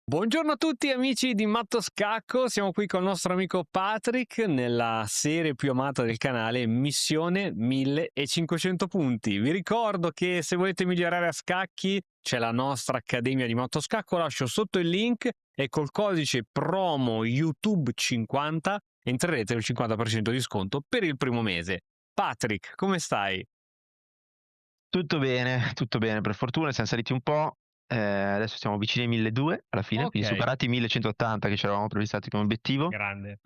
Buongiorno a tutti amici di Matto Scacco, siamo qui con il nostro amico Patrick nella serie più amata del canale, Missione 1500 punti. Vi ricordo che se volete migliorare a scacchi c'è la nostra Accademia di Matto Scacco, lascio sotto il link e col codice promo YouTube 50 entrerete il 50% di sconto per il primo mese. Patrick, come stai? Tutto bene, per fortuna siamo saliti un po', adesso siamo vicini ai 1200 alla fine, quindi Ok, superati i 1180 che ci eravamo prefissati come obiettivo. grande.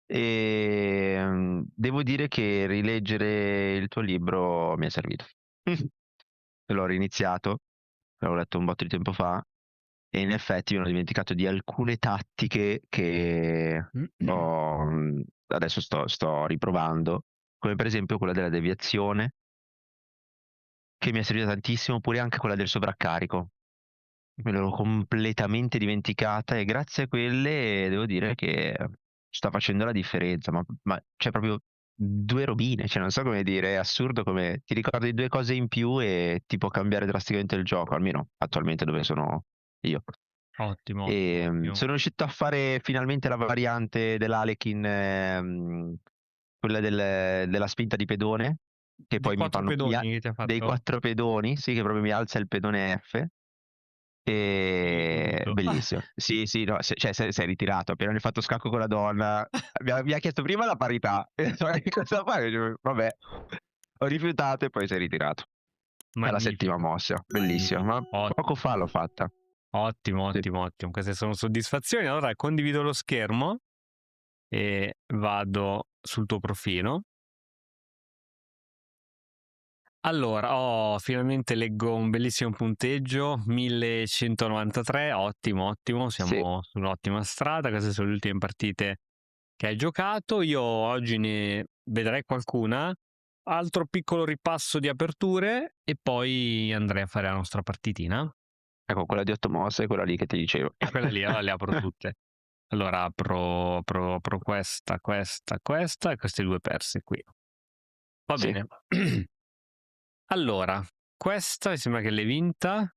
Devo dire che rileggere il tuo libro mi è servito. L'ho riniziato, l'avevo letto un botto di tempo fa e in effetti mi ero dimenticato di alcune tattiche che adesso sto riprovando, come per esempio quella della deviazione, che mi è servita tantissimo, oppure anche quella del sovraccarico. Me l'ero completamente dimenticata e grazie a quelle devo dire che sta facendo la differenza, ma c'è proprio 2 robine, cioè non so come dire, è assurdo come ti ricordi 2 cose in più e ti può cambiare drasticamente il gioco, almeno attualmente dove sono io. Ottimo, ottimo. Sono riuscito a fare finalmente la variante dell'Harlequin, quella della spinta di pedone, che Dei poi mi quattro fanno pedoni che ti ha dei fatto? 4 pedoni, sì, che proprio mi alza il pedone F. Io dubito. Bellissimo. Sì, sì, no, cioè si è ritirato, appena ne ha fatto scacco con la donna, mi ha chiesto prima la parità, e ho detto: "Ma che cosa fai?" Dicevo: "Vabbè." Ho rifiutato e poi si è ritirato. Alla settima Magnifico, mossa, bellissimo, magnifico. ma poco fa l'ho fatta. Ottimo, Sì. ottimo, ottimo. Queste sono soddisfazioni. Allora condivido lo schermo e vado sul tuo profilo. Allora, finalmente leggo un bellissimo punteggio, 1193, ottimo, ottimo, Sì. siamo su un'ottima strada. Queste sono le ultime partite che hai giocato. Io oggi ne vedrei qualcuna, altro piccolo ripasso di aperture e poi andrei a fare la nostra partitina. Ecco, quella di 8 mosse è quella lì che ti dicevo. E quella lì, allora le apro tutte. Allora apro questa e queste due perse qui. Va Sì. bene. Allora, questa mi sembra che l'hai vinta.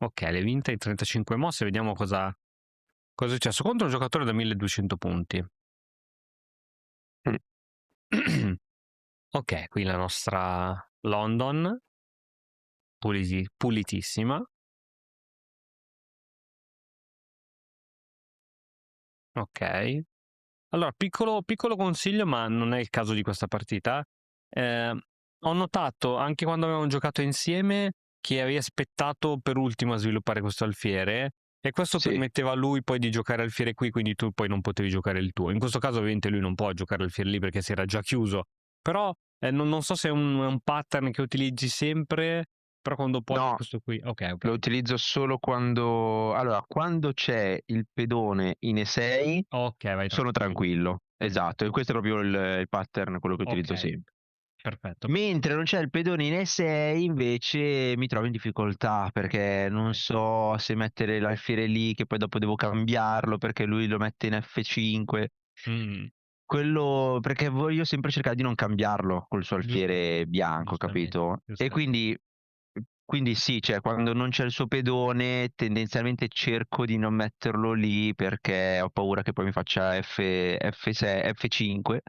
Ok, l'hai vinta in 35 mosse. Vediamo cosa è successo contro un giocatore da 1200 punti. Mh. Ok, qui la nostra London, pulitissima. Ok. Allora, piccolo consiglio, ma non è il caso di questa partita. Ho notato, anche quando avevamo giocato insieme, che avevi aspettato per ultimo a sviluppare questo alfiere, e questo Sì. permetteva a lui poi di giocare alfiere qui, quindi tu poi non potevi giocare il tuo. In questo caso ovviamente lui non può giocare alfiere lì perché si era già chiuso, però non so se è un pattern che utilizzi sempre, però quando poi No, questo qui... Ok, ok. lo utilizzo solo quando c'è il pedone in E6 Ok, vai sono tranquillo. tranquillo. Esatto, e questo è proprio il pattern, quello che utilizzo Ok, sempre. perfetto. Mentre non c'è il pedone in E6 invece mi trovo in difficoltà, perché non Ok. so se mettere l'alfiere lì, che poi dopo devo cambiarlo perché lui lo mette in F5. Mm, Quello perché voglio sempre cercare di non cambiarlo col suo alfiere giustamente, bianco, giustamente, capito? E giustamente. quindi sì, cioè quando non c'è il suo pedone tendenzialmente cerco di non metterlo lì perché ho paura che poi mi faccia F6, F5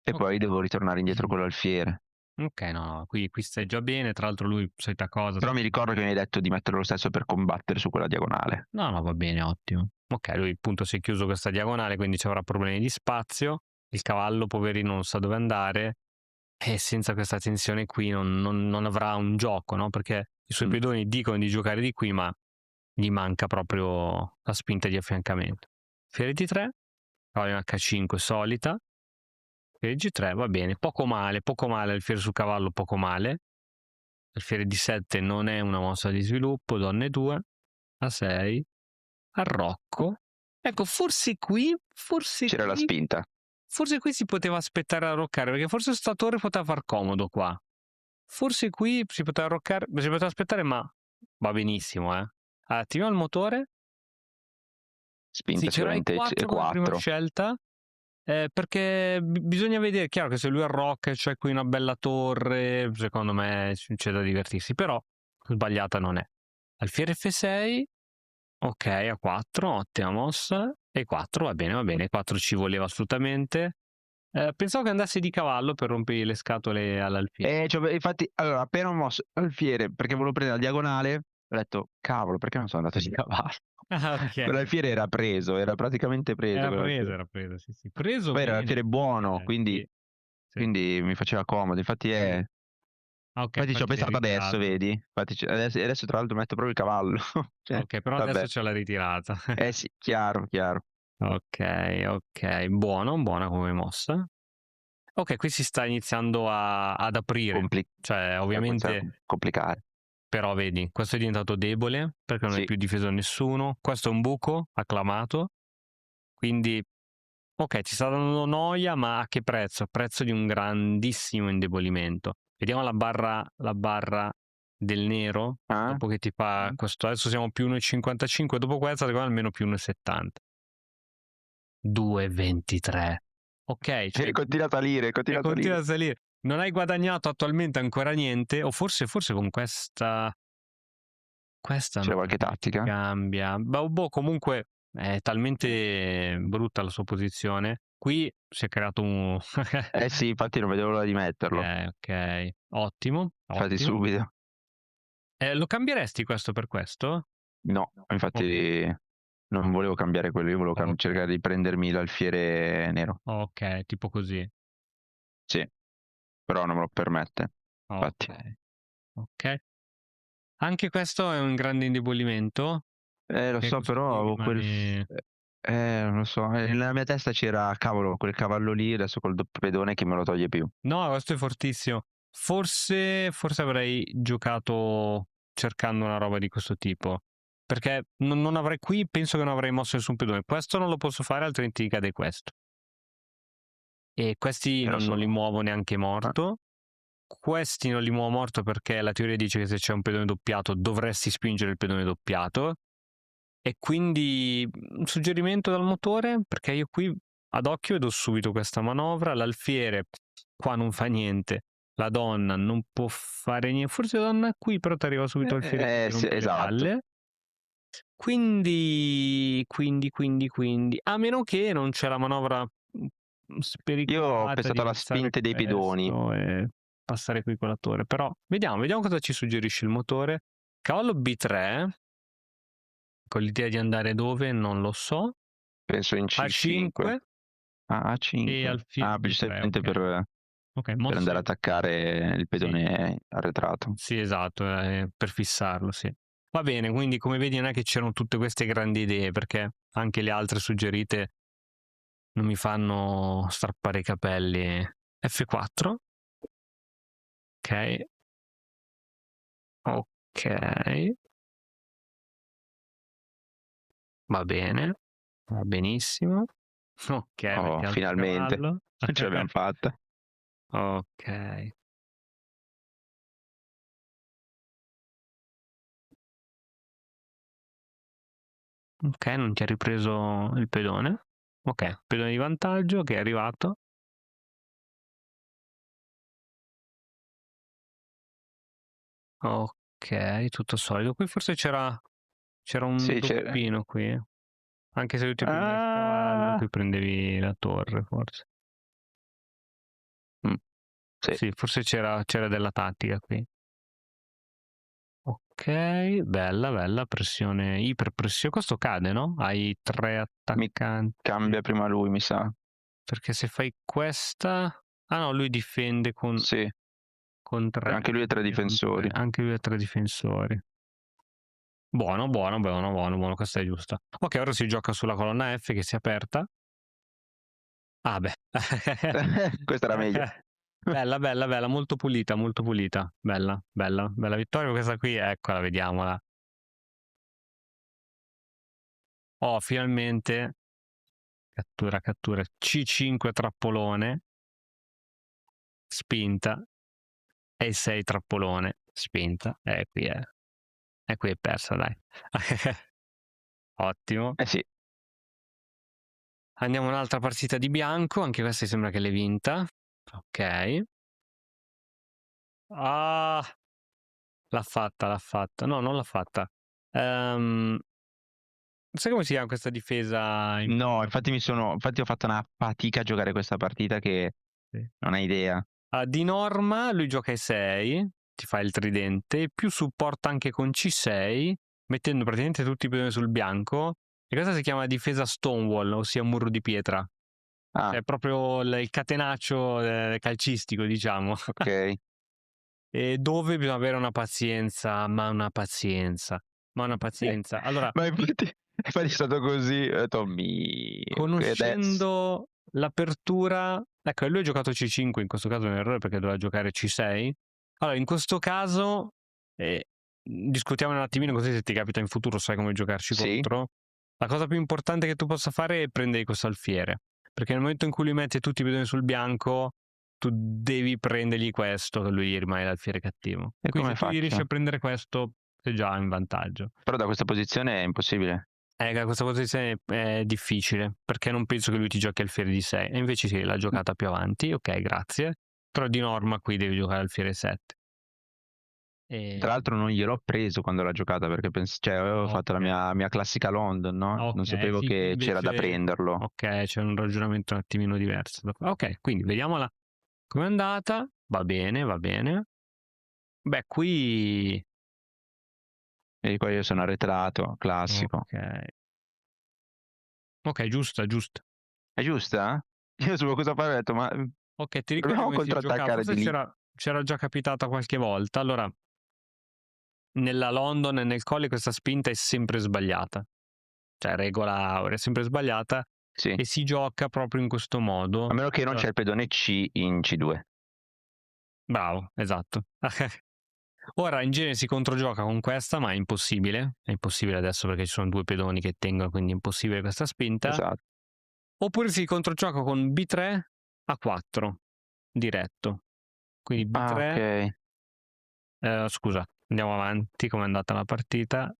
e Ok. poi devo ritornare indietro con l'alfiere. Ok, no, no, qui stai già bene. Tra l'altro lui, solita cosa. Però mi ricordo che mi hai detto di metterlo lo stesso per combattere su quella diagonale. No, no, va bene, ottimo. Ok, lui appunto si è chiuso questa diagonale, quindi ci avrà problemi di spazio. Il cavallo, poverino, non sa dove andare. E senza questa tensione qui non avrà un gioco, no? Perché i suoi Mh. pedoni dicono di giocare di qui, ma gli manca proprio la spinta di affiancamento. Fiere di 3, cavallo in H5 solita. Fiere G3 va bene, poco male, alfiere sul cavallo, poco male. Alfiere D7 non è una mossa di sviluppo, donne 2, A6, arrocco. Ecco, C'era la spinta. forse qui si poteva aspettare a arroccare, perché forse sta torre poteva far comodo qua. Forse qui si poteva arroccare, si poteva aspettare, ma va benissimo, eh. Attiviamo il motore. Sì, Spinta c'era i sicuramente quattro come prima E4. scelta. Perché bisogna vedere, chiaro che se lui arrocca e c'è qui una bella torre, secondo me c'è da divertirsi, però sbagliata non è. Alfiere F6, Ok, a 4, ottima mossa. E 4, va bene, 4 ci voleva assolutamente. Pensavo che andassi di cavallo per rompergli le scatole all'alfiere. Cioè, infatti, allora, appena ho mosso l'alfiere perché volevo prendere la diagonale, ho detto, cavolo, perché non sono andato di cavallo? Ah, ok. Quell'alfiere era preso, era praticamente preso quell'alfiere. Era preso, sì, sì. Preso Poi era bene. l'alfiere buono, Sì, sì. quindi mi faceva comodo. Ah, ok, Infatti ci ho infatti l'hai pensato adesso, ritirato. vedi? Infatti adesso tra l'altro metto proprio il cavallo. Cioè, Ok, però adesso vabbè. c'è la ritirata. Eh sì, chiaro, chiaro. Ok, ok. Buona come mossa. Ok, qui si sta iniziando ad aprire. Compli Cioè, comincia a ovviamente, complicare. però vedi, questo è diventato debole perché non è Sì. più difeso da nessuno. Questo è un buco acclamato. Quindi, ok, ci sta dando noia, ma a che prezzo? A prezzo di un grandissimo indebolimento. Vediamo la barra del nero, Ah? dopo che ti fa questo. Adesso siamo più 1,55, dopo questa secondo me almeno più 1,70. 2,23. Ok, cioè, Continua a salire, e continua a continua salire. a salire. Non hai guadagnato attualmente ancora niente, o forse con questa C'è non qualche tattica? cambia. Boh, comunque è talmente brutta la sua posizione. Qui si è creato un... Eh sì, infatti non vedevo l'ora di metterlo. Ok, ottimo, Infatti ottimo. subito. Lo cambieresti questo per questo? No, Ok, infatti non volevo cambiare quello, io volevo ok, cercare di prendermi l'alfiere nero. ok, tipo così. Sì, però non me lo permette. Ok, Infatti. ok. Anche questo è un grande indebolimento, Lo che so, però così avevo rimane... non lo so, nella mia testa c'era, cavolo, quel cavallo lì, adesso col doppio pedone che me lo toglie più. No, questo è fortissimo. Forse avrei giocato cercando una roba di questo tipo. Perché non avrei qui, penso che non avrei mosso nessun pedone. Questo non lo posso fare, altrimenti cade questo. E questi Lo non li so. muovo neanche morto. Questi non li muovo morto perché la teoria dice che se c'è un pedone doppiato dovresti spingere il pedone doppiato. E quindi un suggerimento dal motore, perché io qui ad occhio vedo subito questa manovra, l'alfiere qua non fa niente, la donna non può fare niente, forse la donna qui però ti arriva subito l'alfiere qui, ti Sì, rompe le esatto. palle. Quindi, a meno che non c'è la manovra Io ho spericolata di pensato alla passare spinta dei pedoni. questo e passare qui con la torre, però vediamo cosa ci suggerisce il motore. Cavallo B3, con l'idea di andare dove non lo so. Penso in C5. A5 Ah, e A5. alfiere Ah, B3, giustamente ok. Ok, per andare a mosse. attaccare il Sì, pedone arretrato. sì, esatto, per fissarlo, sì. Va bene, quindi come vedi non è che c'erano tutte queste grandi idee, perché anche le altre suggerite non mi fanno strappare i capelli. F4, ok, ok, va bene, va benissimo. Ok, Oh, metti altro finalmente. cavallo. Ce l'abbiamo fatta. Ok. Ok, non ti ha ripreso il pedone. Ok, pedone di vantaggio che è arrivato. Ok, tutto solido. Qui forse c'era un Sì, c'è. doppino qui. Anche se lui ti prendeva il cavallo, Ah! tu prendevi la torre, forse. Mm, sì. Sì, forse c'era della tattica qui. Ok, bella, pressione, iperpressione. Questo cade, no? Hai 3 Mi attaccanti. cambia prima lui, mi sa. Perché se fai questa... Ah no, lui difende Sì, con 3. anche lui ha 3 difensori. Anche lui ha 3 difensori. Buono, questa è giusta. Ok, ora si gioca sulla colonna F che si è aperta. Ah beh. Questa era meglio. Bella, molto pulita, molto pulita. Bella vittoria. Questa qui, eccola, vediamola. Oh, finalmente. Cattura. C5 trappolone. Spinta. E6 trappolone. Spinta. E qui è persa, dai. Ottimo. Eh sì, Andiamo a un'altra partita di bianco. Anche questa sembra che l'hai vinta. Ok. Ah, l'ha fatta. No, non l'ha fatta. Ehm, sai come si chiama questa difesa No, infatti ho fatto una fatica a giocare questa partita che Sì. non hai idea. Di norma lui gioca ai 6, ti fa il tridente, più supporta anche con C6, mettendo praticamente tutti i pedoni sul bianco, e questa si chiama difesa Stonewall, ossia muro di pietra. Ah, È proprio il catenaccio calcistico, diciamo. ok. E dove bisogna avere una pazienza, ma una pazienza, ma una pazienza. Allora, Ma infatti è stato così, ho detto: "Mio, e adesso?" conoscendo l'apertura, ecco, lui ha giocato C5, in questo caso è un errore perché doveva giocare C6. Allora, in questo caso, discutiamo un attimino così se ti capita in futuro sai come giocarci Sì? contro. La cosa più importante che tu possa fare è prendere questo alfiere, perché nel momento in cui lui mette tutti i pedoni sul bianco, tu devi prendergli questo, che lui gli rimane l'alfiere cattivo. E Quindi come se tu gli riesci a faccio? prendere questo, sei già in vantaggio. Però da questa posizione è impossibile. Questa posizione è difficile, perché non penso che lui ti giochi alfiere di 6, e invece sì, l'ha giocata più avanti, ok, grazie, però di norma qui devi giocare alfiere 7. Tra E... l'altro non gliel'ho preso quando l'ha giocata perché cioè avevo fatto la Ok, mia classica London, no, non ok, sapevo sì, qui che c'era da invece... prenderlo. Ok, c'è un ragionamento un attimino diverso. Ok, quindi vediamola com'è andata, va bene, va bene. Beh, qui... E poi io sono arretrato, classico. Ok, ok, giusta, giusta. È giusta? Io non sapevo cosa fare, ho detto: "Ma Ok, ti ricordi proviamo a come si giocava? contrattaccare Forse di lì." c'era già capitata qualche volta. Allora, nella London e nel Colli questa spinta è sempre sbagliata, cioè regola aurea, è sempre sbagliata, Sì, e si gioca proprio in questo a modo. meno che non Allora, c'è il pedone C in C2. bravo, esatto. Ora in genere si controgioca con questa, ma è impossibile adesso perché ci sono due pedoni che tengono, quindi è impossibile questa spinta. Esatto. Oppure si controgioca con B3 a 4 diretto. Quindi Ah, B3, ok. scusa, andiamo avanti, come è andata la partita.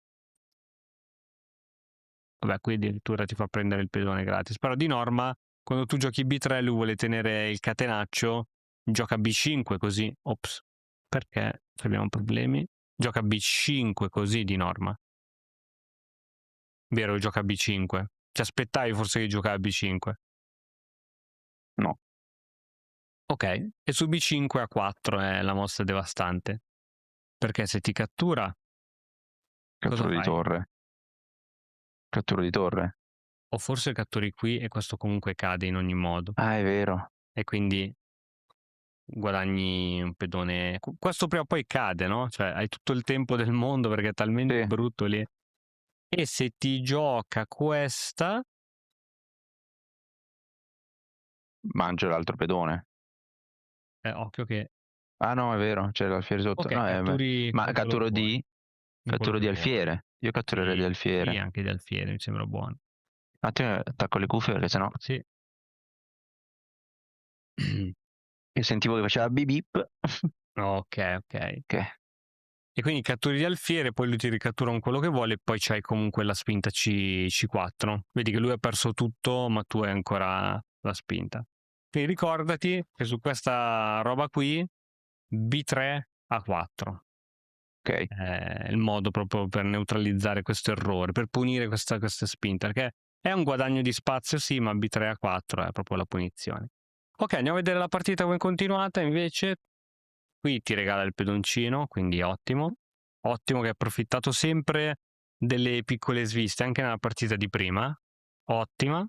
Vabbè, qui addirittura ti fa prendere il pedone gratis. Però di norma, quando tu giochi B3, lui vuole tenere il catenaccio, gioca B5 così. Ops, perché abbiamo problemi? Gioca B5 così di norma. Vero, gioca B5. Ti aspettavi forse che giocava B5? No, Ok, e su B5 a 4 è la mossa devastante. Perché se ti cattura, cosa cattura di fai? torre. Cattura di torre. O forse catturi qui e questo comunque cade in ogni modo. Ah, è vero. E quindi guadagni un pedone. Questo prima o poi cade, no? Cioè hai tutto il tempo del mondo perché è talmente Sì, brutto lì. E se ti gioca questa, mangio l'altro pedone. occhio che... Ah no, è vero, c'è l'alfiere sotto. Ok, No, catturi ma con quello che vuoi. Con quello catturo che di vuoi. alfiere. Io catturerei di Sì, sì, alfiere. anche di alfiere, mi sembra buono. Un attimo, attacco le cuffie perché sennò Sì. io sentivo che faceva bip bip. Ok, ok. Che E quindi catturi di alfiere, poi lui ti ricattura con quello che vuole, e poi c'hai comunque la spinta C4. Vedi che lui ha perso tutto, ma tu hai ancora la spinta. Quindi ricordati che su questa roba qui, B3 a 4 ok. è il modo proprio per neutralizzare questo errore, per punire questa spinta, perché è un guadagno di spazio sì, ma B3 a 4 è proprio la punizione. Ok, andiamo a vedere la partita come è continuata, invece qui ti regala il pedoncino, quindi ottimo. Ottimo che hai approfittato sempre delle piccole sviste, anche nella partita di prima. Ottima,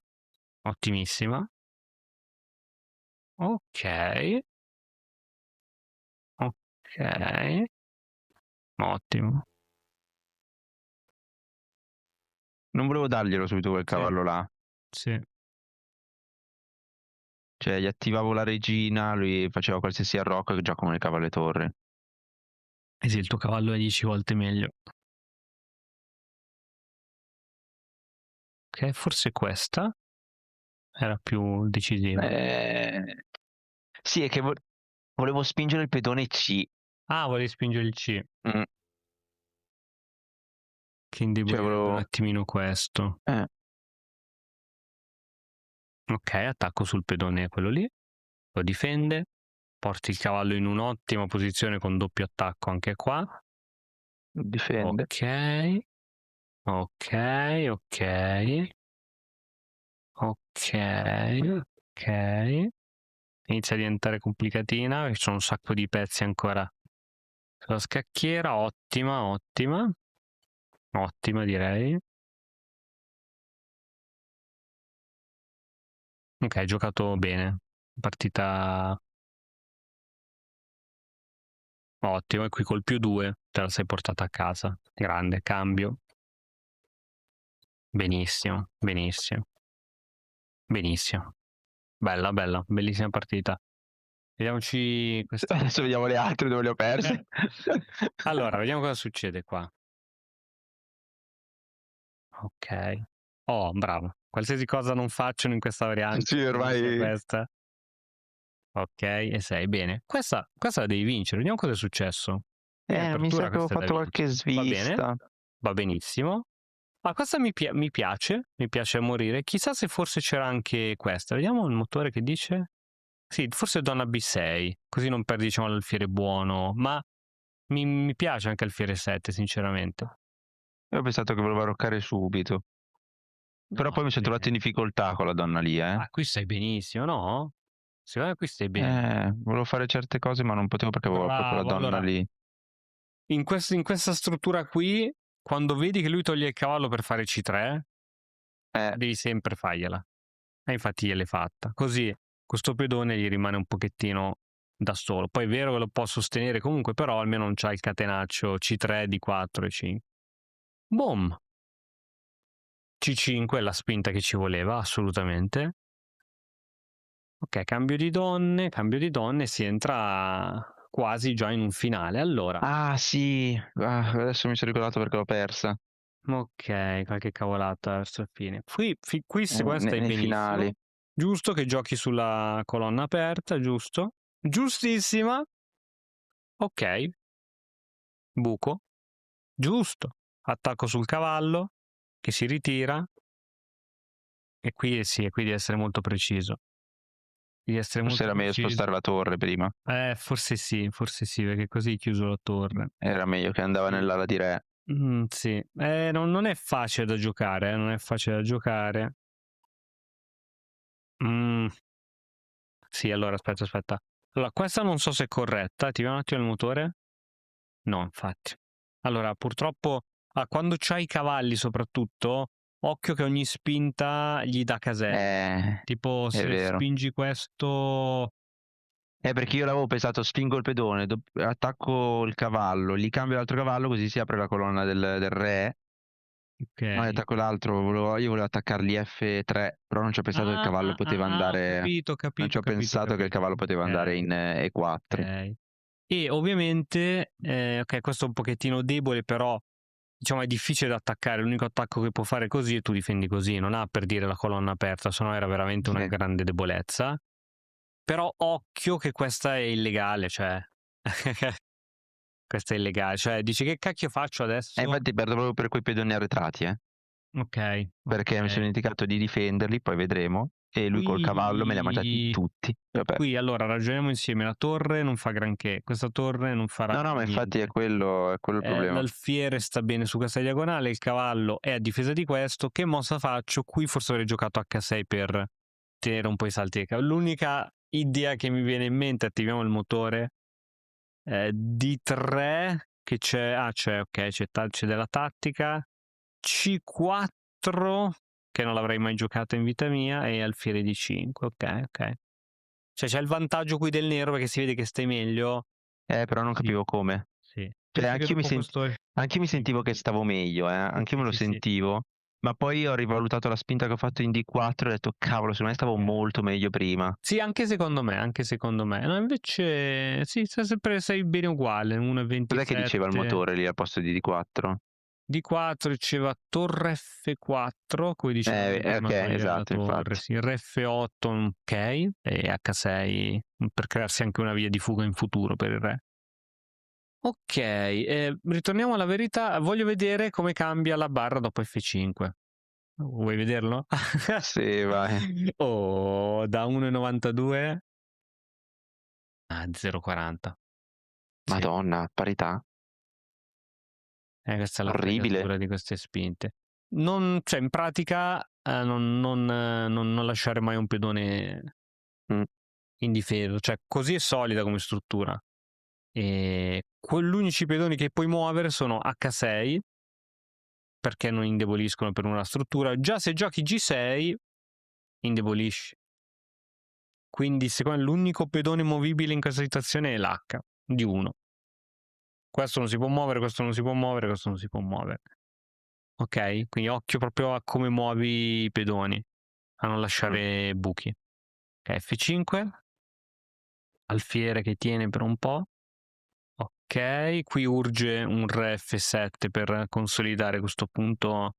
ottimissima. Ok, ok, ottimo. Non volevo darglielo subito quel Sì, cavallo là. sì. Cioè, gli attivavo la regina, lui faceva qualsiasi arrocco già come il cavallo e torre. Eh sì, il tuo cavallo è 10 volte meglio. Ok, forse questa era più decisiva. Sì, è che volevo spingere il pedone C. Ah, volevi spingere il C, Mm, che cioè, indebolirebbe un volevo... attimino questo. Ok, attacco sul pedone quello lì, lo difende, porti il cavallo in un'ottima posizione con doppio attacco anche qua. difende. Ok, Ok, ok. Ok, ok. Inizia a diventare complicatina, perché ci sono un sacco di pezzi ancora sulla scacchiera. Ottima, ottima. Ottima, direi. Ok, hai giocato bene. Partita ottima. E qui col +2 te la sei portata a casa. Grande cambio. Benissimo, benissimo. Benissimo. Bella, bella, bellissima partita. Vediamoci questa. Adesso vediamo le altre dove le ho perse. Allora, vediamo cosa succede qua. Ok. Oh, bravo. Qualsiasi cosa non facciano in questa variante, Sì, credo sia ormai. questa. Ok, e 6, bene. Questa la devi vincere. Vediamo cosa è successo. In Mi sa apertura che avevo questa è da fatto qualche vincere. Va bene, svista. va benissimo. Ma questa mi piace a morire. Chissà se forse c'era anche questa. Vediamo il motore che dice. Sì, forse donna B6, così non perdi, diciamo, l'alfiere buono. Ma mi piace anche alfiere 7, sinceramente. Io ho pensato che voleva roccare subito. Però No, poi mi sono trovato in difficoltà con la donna lì, ah, qui stai benissimo, no? Secondo me qui stai bene. Volevo fare certe cose, ma non potevo perché avevo proprio la Bravo, donna allora, lì. in questa struttura qui, quando vedi che lui toglie il cavallo per fare C3, Eh, devi sempre fargliela. E infatti gliel'hai fatta. Così questo pedone gli rimane un pochettino da solo. Poi è vero che lo può sostenere comunque, però almeno non c'ha il catenaccio C3, D4 e 5. Boom! C5 è la spinta che ci voleva, assolutamente. Ok, cambio di donne, si entra quasi già in un finale. Allora, Ah sì, adesso mi sono ricordato perché l'ho persa. ok, qualche cavolata verso il fine. Qui secondo me stai Nei benissimo. finali. Giusto che giochi sulla colonna aperta, giusto? Giustissima. Ok, buco. Giusto. Attacco sul cavallo, che si ritira. E qui sì, e qui devi essere molto preciso. Devi essere Forse molto era meglio preciso. spostare la torre prima. Forse sì, perché così hai chiuso la torre. Era meglio che andava Sì. nell'ala di re. Sì. Non è facile da giocare, non è facile da giocare. Mm, sì, allora, aspetta. Allora, questa non so se è corretta. Ti vediamo un attimo il motore? No, infatti. Allora, purtroppo, quando c'hai i cavalli soprattutto, occhio che ogni spinta gli dà caselle. Tipo, È se vero. spingi questo. Perché io l'avevo pensato, spingo il pedone, attacco il cavallo, gli cambio l'altro cavallo così si apre la colonna del re. Ok. No, attacco l'altro, io volevo attaccargli F3, però non ci ho pensato che il cavallo poteva Ho andare. capito, Non ci ho pensato che il cavallo poteva andare in E4. ok. E ovviamente, ok, questo è un pochettino debole, però diciamo è difficile da attaccare. L'unico attacco che può fare così e tu difendi così, non ha per dire la colonna aperta, se no era veramente una Sì. grande debolezza. Però occhio che questa è illegale, cioè questa è illegale, cioè dici che cacchio faccio adesso? Infatti perdo proprio per quei pedoni arretrati, Ok, perché mi sono ok. dimenticato di difenderli, poi vedremo. E lui col cavallo me li ha mangiati Qui tutti. Vabbè. Qui allora ragioniamo insieme. La torre non fa granché, questa torre non farà No, ma infatti è niente. quello il problema. L'alfiere sta bene su questa diagonale, il cavallo è a difesa di questo. Che mossa faccio? Qui forse avrei giocato H6 per tenere un po' i salti di cavallo. L'unica idea che mi viene in mente, attiviamo il motore, D3 che c'è della tattica, C4 che non l'avrei mai giocata in vita mia e alfiere di 5. Ok. Cioè c'è il vantaggio qui del nero perché si vede che stai meglio. Però non Sì, capivo come. sì. Cioè, Penso che dopo questo. anch'io mi Sì, sentivo che stavo meglio, anch'io me lo sì. sentivo. Ma poi ho rivalutato la spinta che ho fatto in D4 e ho detto, cavolo, secondo me stavo molto meglio prima. Sì, anche secondo me. No, invece sì, sei bene uguale, Cos'è che diceva il 1,27. motore lì al posto di D4? D4 diceva torre F4, come diceva Ok, prima togliere la esatto, torre, infatti. sì, re F8, ok, e H6 per crearsi anche una via di fuga in futuro per il re. Ok, ritorniamo alla verità. Voglio vedere come cambia la barra dopo F5. Vuoi vederlo? Sì, vai. Oh, da 1,92 a 0,40. Sì. Madonna, parità. Questa è la Orribile. fregatura di queste spinte. Cioè, in pratica, non lasciare mai un pedone indifeso. Cioè, così è solida come struttura. E gli unici pedoni che puoi muovere sono H6, perché non indeboliscono per una struttura. Già se giochi G6, indebolisci. Quindi, secondo me, l'unico pedone movibile in questa situazione è l'H, di 1. Questo non si può muovere, questo non si può muovere, questo non si può muovere. Ok? Quindi occhio proprio a come muovi i pedoni, a non lasciare buchi. Ok, F5, alfiere che tiene per un po'. Ok, qui urge un re F7 per consolidare questo punto.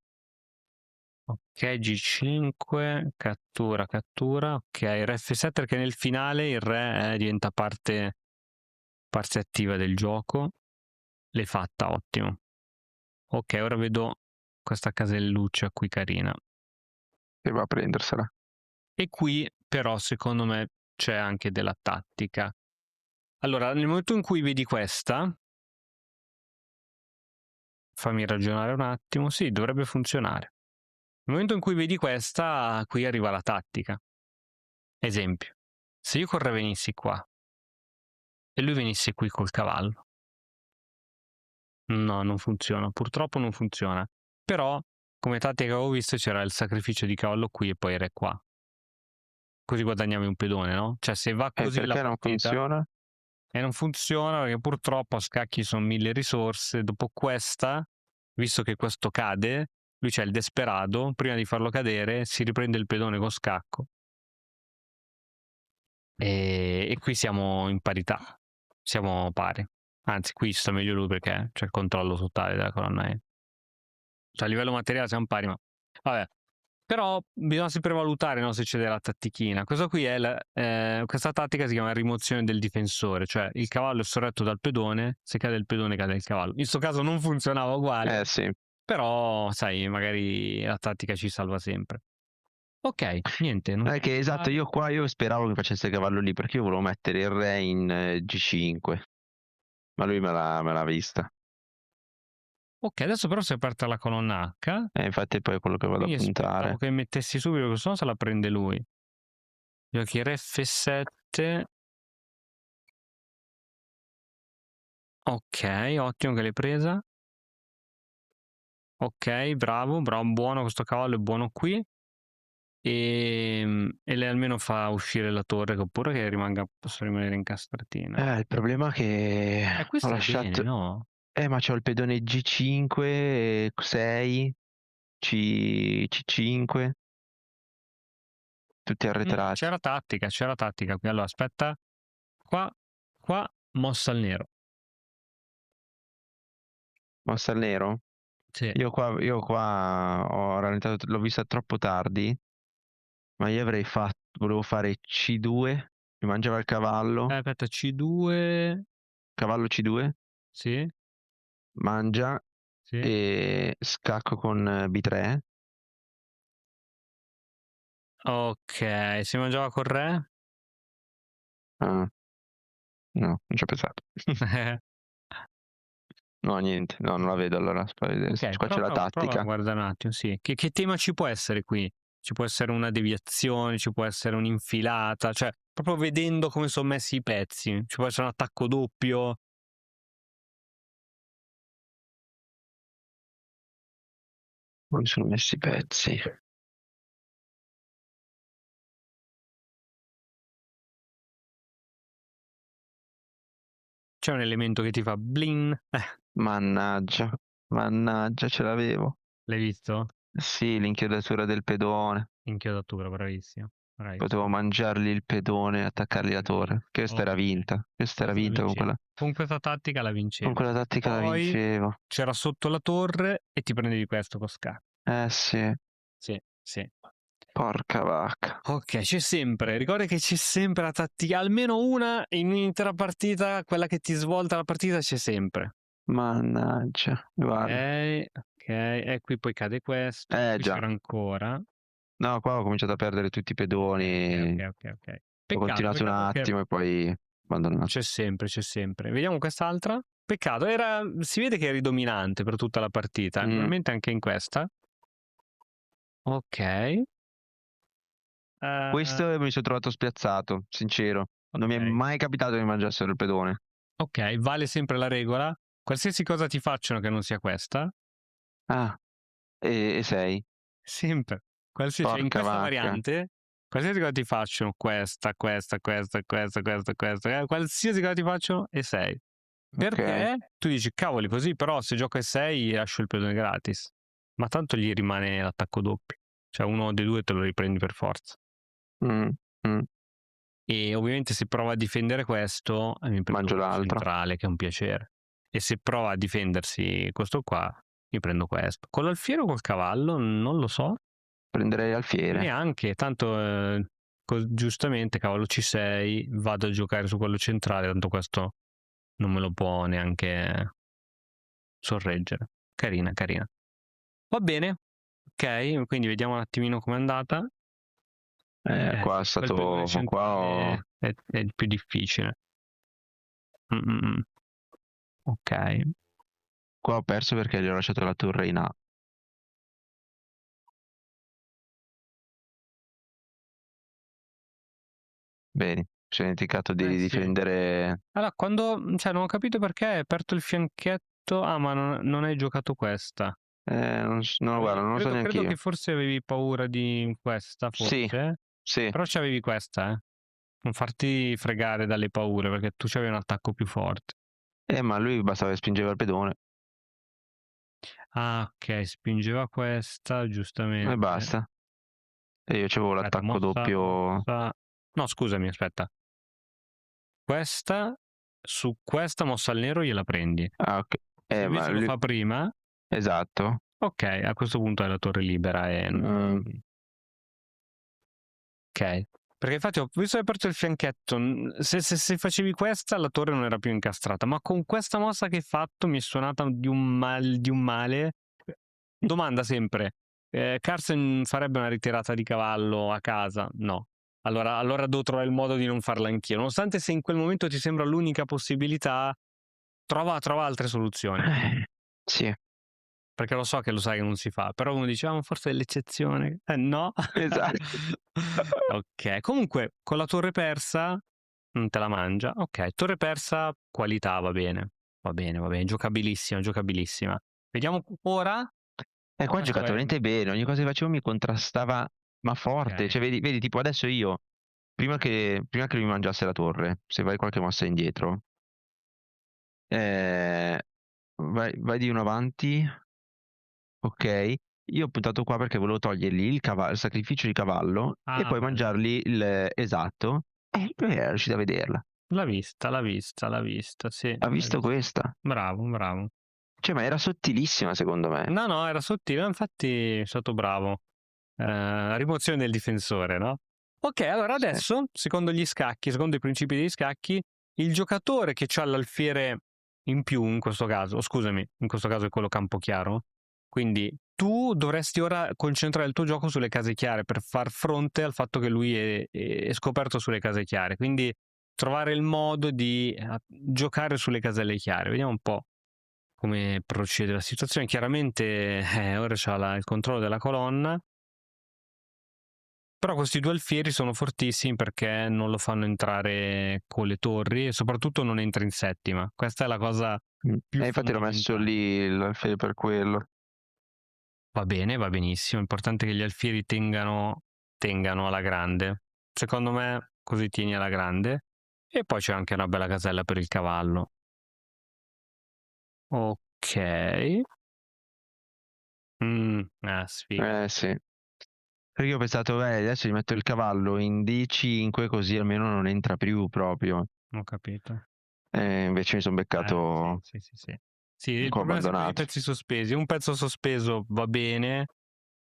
Ok, G5, cattura, cattura. Ok, re F7 perché nel finale il re diventa parte attiva del gioco. L'hai fatta, ottimo. Ok, ora vedo questa caselluccia qui carina. E va a prendersela. E qui però secondo me c'è anche della tattica. Allora, nel momento in cui vedi questa, fammi ragionare un attimo, sì, dovrebbe funzionare. Nel momento in cui vedi questa, qui arriva la tattica. Esempio, se io con re venissi qua e lui venisse qui col cavallo, no, non funziona, purtroppo non funziona. Però, come tattica che avevo visto, c'era il sacrificio di cavallo qui e poi re qua. Così guadagniamo un pedone, no? Cioè, se va così la Perché non partita... funziona? E non funziona perché purtroppo a scacchi sono 1000 risorse. Dopo questa, visto che questo cade, lui c'è il desperado, prima di farlo cadere si riprende il pedone con scacco. E qui siamo in parità, siamo pari. Anzi, qui sta meglio lui perché c'è il controllo totale della colonna E. Cioè a livello materiale siamo pari, ma vabbè. Però bisogna sempre valutare, no, se c'è della tattichina. Questa qui è questa tattica si chiama rimozione del difensore, cioè il cavallo è sorretto dal pedone, se cade il pedone cade il cavallo. In questo caso non funzionava uguale, Sì. però sai, magari la tattica ci salva sempre. Ok, niente. Non è che esatto, io speravo che facesse il cavallo lì, perché io volevo mettere il re in G5, ma lui me l'ha vista. Ok, adesso però si è aperta la colonna H. Infatti poi è quello che vado a Quindi puntare. aspettavo che mettessi subito, perché sennò se la prende lui. Giochi re F7. Ok, ottimo che l'hai presa. Ok, bravo, buono, questo cavallo è buono qui. E lei almeno fa uscire la torre, oppure che possa rimanere incastratina. Il problema è che ho Questo è lasciato... bene, no? ma c'ho il pedone G5, 6, C5, tutti arretrati. C'era tattica qui. Allora, aspetta. Qua, mossa al nero. Mossa al nero? Sì. Io qua ho rallentato, l'ho vista troppo tardi, ma io volevo fare C2, mi mangiava il cavallo. Aspetta, C2. Cavallo C2, Sì, mangia sì. e scacco con B3. Ok, si mangiava col re? Ah, no, non ci ho pensato. No, niente, no, non la vedo allora. Ok, Qua c'è la prova a tattica. guardare un attimo, sì. Che tema ci può essere qui? Ci può essere una deviazione, ci può essere un'infilata, cioè proprio vedendo come sono messi i pezzi. Ci può essere un attacco doppio. Come sono messi i pezzi? C'è un elemento che ti fa blin. Mannaggia, ce l'avevo. L'hai visto? Sì, l'inchiodatura del pedone. Inchiodatura, bravissimo. Potevo mangiargli il pedone, attaccargli la torre. Questa era vinta. Questa era vinta con quella. Con questa tattica la vincevi. Con quella tattica la Poi vincevo. c'era sotto la torre e ti prendevi questo con scacco. Sì. Sì. Porca vacca. Ok, c'è sempre, ricorda che c'è sempre la tattica, almeno una in un'intera partita, quella che ti svolta la partita c'è sempre. Mannaggia, guarda. Ok, e qui poi cade questo, qui Già. c'era ancora. No, qua ho cominciato a perdere tutti i pedoni. Ok. Ho continuato un attimo e poi abbandonato. C'è sempre. Vediamo quest'altra. Peccato, si vede che eri dominante per tutta la partita, probabilmente anche in questa. Ok. Questo mi sono trovato spiazzato, sincero. Non mi è mai capitato di mangiassero il pedone. Ok, vale sempre la regola. Qualsiasi cosa ti facciano che non sia questa. Ah, e 6. Sempre. Cioè, in Porca questa vacca. variante, qualsiasi cosa ti facciano, questa, qualsiasi cosa ti facciano, e 6. Perché tu dici, cavoli, così però se gioco e 6 lascio il pedone gratis. Ma tanto gli rimane l'attacco doppio. Cioè uno dei due te lo riprendi per forza. E ovviamente se prova a difendere questo, mi prendo Mangio quello l'altro. centrale, che è un piacere. E se prova a difendersi questo qua, mi prendo questo. Con l'alfiere o col cavallo? Non lo so. Prenderei l'alfiere. Neanche, tanto giustamente cavallo C6, vado a giocare su quello centrale, tanto questo non me lo può neanche sorreggere. Carina, carina. Va bene, ok, quindi vediamo un attimino com'è andata. Qua è Sì, quel pedone stato... Qua è il più difficile. Ok. Qua ho perso perché gli ho lasciato la torre in A. Bene, mi sono dimenticato di Sì. difendere... Allora, cioè, non ho capito perché hai aperto il fianchetto. Ah, ma non hai giocato questa. No, guarda, non lo so neanche Credo io. che forse avevi paura di questa, Sì, forse. sì. Però c'avevi questa, eh. Non farti fregare dalle paure, perché tu c'avevi un attacco più forte. Ma lui bastava che spingeva il pedone. Ah, ok, spingeva questa, giustamente. E basta. E io c'avevo Aspetta, l'attacco doppio. No, scusami, aspetta. Questa, su questa mossa al nero gliela prendi. Ah, ok. Se Ma invece lo lui... fa prima, Esatto. ok, a questo punto è la torre libera e... Ok. Perché infatti ho visto che hai aperto il fianchetto, se facevi questa la torre non era più incastrata, ma con questa mossa che hai fatto mi è suonata di un male. Domanda sempre, Carsten farebbe una ritirata di cavallo a casa? No. Allora devo trovare il modo di non farla anch'io. Nonostante se in quel momento ti sembra l'unica possibilità, trova altre soluzioni. Sì. Perché lo so che lo sai che non si fa, però uno dice, ma forse è l'eccezione. No. Esatto. Ok, comunque con la torre persa te la mangia. Ok, torre persa, qualità, va bene. Va bene, giocabilissima, giocabilissima. Vediamo ora. Qua ho Questo giocato è... veramente bene, ogni cosa che facevo mi contrastava, ma forte. Ok. Cioè, vedi, tipo adesso io, prima che lui mangiasse la torre, se vai qualche mossa indietro, vai di uno avanti, ok? Io ho puntato qua perché volevo togliergli il sacrificio di cavallo e poi Bello. mangiargli il esatto, e lui era riuscito a vederla. L'ha vista, sì. Ha visto questa? Bravo. Cioè, ma era sottilissima secondo me. No, era sottile, infatti è stato bravo. Rimozione del difensore, no? Ok, allora Sì. adesso, secondo gli scacchi, secondo i principi degli scacchi, il giocatore che ha l'alfiere in più, in questo caso, scusami, in questo caso è quello campo chiaro, quindi tu dovresti ora concentrare il tuo gioco sulle case chiare per far fronte al fatto che lui è scoperto sulle case chiare, quindi trovare il modo di giocare sulle caselle chiare. Vediamo un po' come procede la situazione. Chiaramente ora c'ha il controllo della colonna, però questi due alfieri sono fortissimi perché non lo fanno entrare con le torri e soprattutto non entra in settima. Questa è la cosa più Infatti l'ho messo fondamentale. lì l'alfiere per quello. Va bene, va benissimo. È importante che gli alfieri tengano alla grande. Secondo me così tieni alla grande. E poi c'è anche una bella casella per il cavallo. Ok. Sfiga. Sì. Perché io ho pensato, adesso gli metto il cavallo in D5 così almeno non entra più proprio. Ho capito. Invece mi sono beccato Sì. Sì, il qua problema è sempre i abbandonato. pezzi sospesi. Un pezzo sospeso va bene,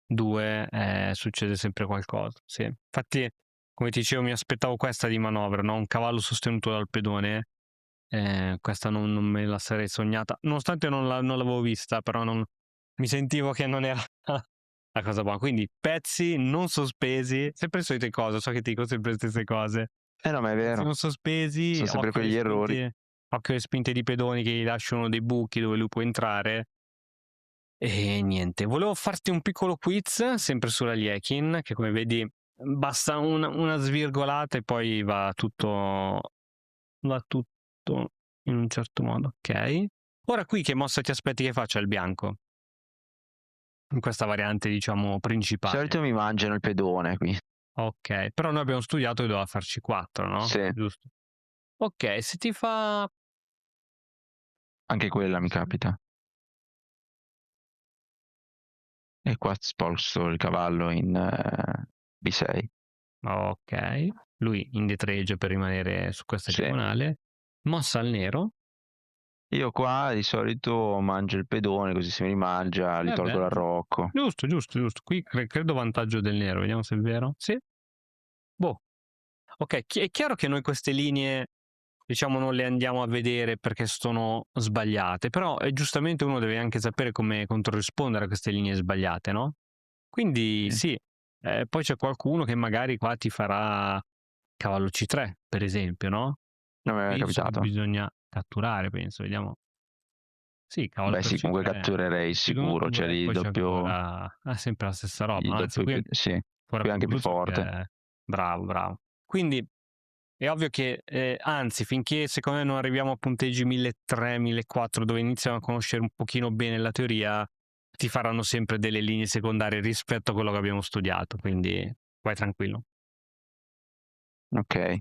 due succede sempre qualcosa. Sì. Infatti, come ti dicevo, mi aspettavo questa di manovra, no? Un cavallo sostenuto dal pedone. Questa non me la sarei sognata, nonostante non l'avevo vista, però mi sentivo che non era la cosa buona. Quindi pezzi non sospesi, sempre le solite cose, so che ti dico sempre le stesse cose. No, ma è Pezzi vero. non sospesi, Sono sempre occhio agli quegli errori. spunti. occhio alle spinte di pedoni che gli lasciano dei buchi dove lui può entrare. E niente, volevo farti un piccolo quiz, sempre sulla Liekin, che come vedi basta una svirgolata e poi va tutto in un certo modo, ok? Ora qui che mossa ti aspetti che faccia il bianco? In questa variante, diciamo, Di principale. solito mi mangiano il pedone qui. Ok, però noi abbiamo studiato che doveva farci 4, no? Sì, Giusto. Ok, se ti fa... anche quella mi capita. E qua sposto il cavallo in B6. Ok, lui indietreggia per rimanere su questa Sì. diagonale. Mossa al nero. Io qua di solito mangio il pedone, così se mi rimangia gli tolgo l'arrocco. Giusto. Qui credo vantaggio del nero, vediamo se è vero. Sì. Boh. Ok, è chiaro che noi queste linee, diciamo, non le andiamo a vedere perché sono sbagliate, però giustamente uno deve anche sapere come controrispondere a queste linee sbagliate, no? Quindi sì, poi c'è qualcuno che magari qua ti farà cavallo C3, per esempio, no? Non mi è Qui capitato. bisogna catturare, penso, vediamo. Sì, cavallo Beh per sì, comunque C3. catturerei sicuro, cioè lì Poi c'è doppio, ancora... sempre la stessa roba, il anzi doppio, qui sì, ancora qui è più anche più brutto forte. perché... Bravo. Quindi è ovvio che, anzi, finché secondo me non arriviamo a punteggi 1300, 1400, dove iniziamo a conoscere un pochino bene la teoria, ti faranno sempre delle linee secondarie rispetto a quello che abbiamo studiato, quindi vai tranquillo. Ok.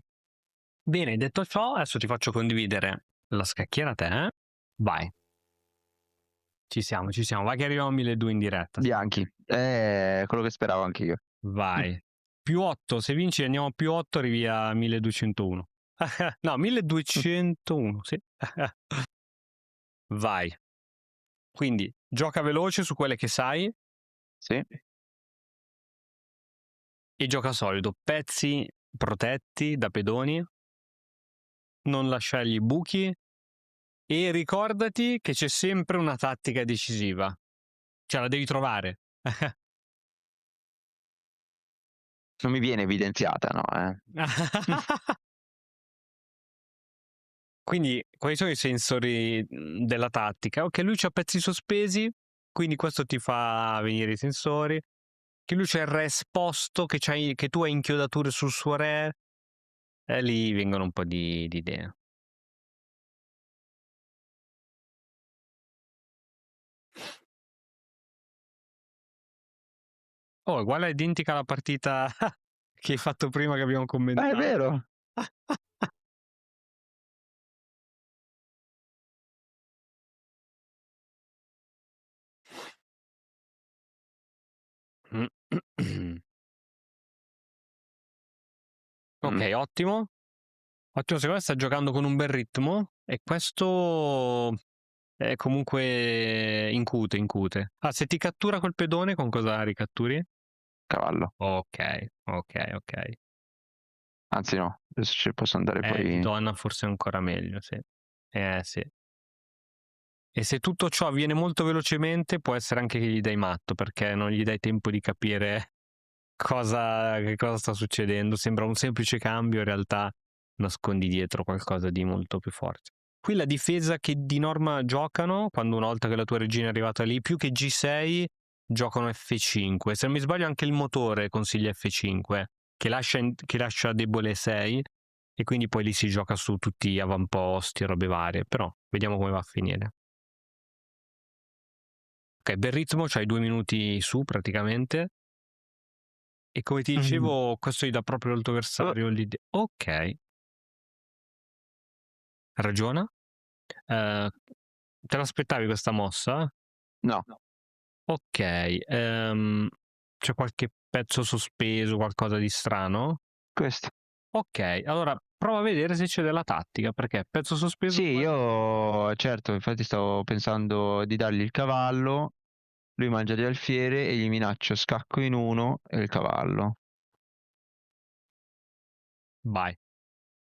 Bene, detto ciò, adesso ti faccio condividere la scacchiera a te, eh? Vai. Ci siamo, vai che arriviamo a 1200 in diretta. Bianchi, quello che speravo anch'io. Vai. Più 8, se vinci andiamo a più 8, arrivi a 1201. No, 1201, sì. Vai. Quindi gioca veloce su quelle che sai Sì. e gioca solido. Pezzi protetti da pedoni, non lasciargli buchi e ricordati che c'è sempre una tattica decisiva. Cioè la devi trovare. Non mi viene evidenziata, no? Quindi, quali sono i sensori della tattica? Ok, lui c'ha pezzi sospesi, quindi questo ti fa venire i sensori. Che lui c'ha il re esposto, che tu hai inchiodature sul suo re, e lì vengono un po' di idee. Oh, uguale identica alla partita che hai fatto prima che abbiamo commentato. È vero. Ok, ottimo. Ottimo, secondo me sta giocando con un bel ritmo e questo è comunque incute. Ah, se ti cattura col pedone, con cosa ricatturi? Cavallo. Ok. Anzi no, adesso ci posso andare Di poi. donna forse ancora meglio, sì. Sì. E se tutto ciò avviene molto velocemente, può essere anche che gli dai matto, perché non gli dai tempo di capire che cosa sta succedendo. Sembra un semplice cambio, in realtà nascondi dietro qualcosa di molto più forte. Qui la difesa che di norma giocano, quando una volta che la tua regina è arrivata lì, più che G6, giocano F5. Se non mi sbaglio anche il motore consiglia F5, che lascia debole 6, e quindi poi lì si gioca su tutti gli avamposti e robe varie, però vediamo come va a finire. Ok, bel ritmo, c'hai 2 minuti su praticamente. E come ti dicevo, questo gli dà proprio al tuo avversario l'idea. Ok, ragiona. Te l'aspettavi questa mossa? No, Ok, c'è qualche pezzo sospeso, qualcosa di strano? questo. Ok, allora prova a vedere se c'è della tattica, perché pezzo sospeso... Sì, io certo, infatti stavo pensando di dargli il cavallo, lui mangia di alfiere e gli minaccio scacco in 1 e il cavallo. Vai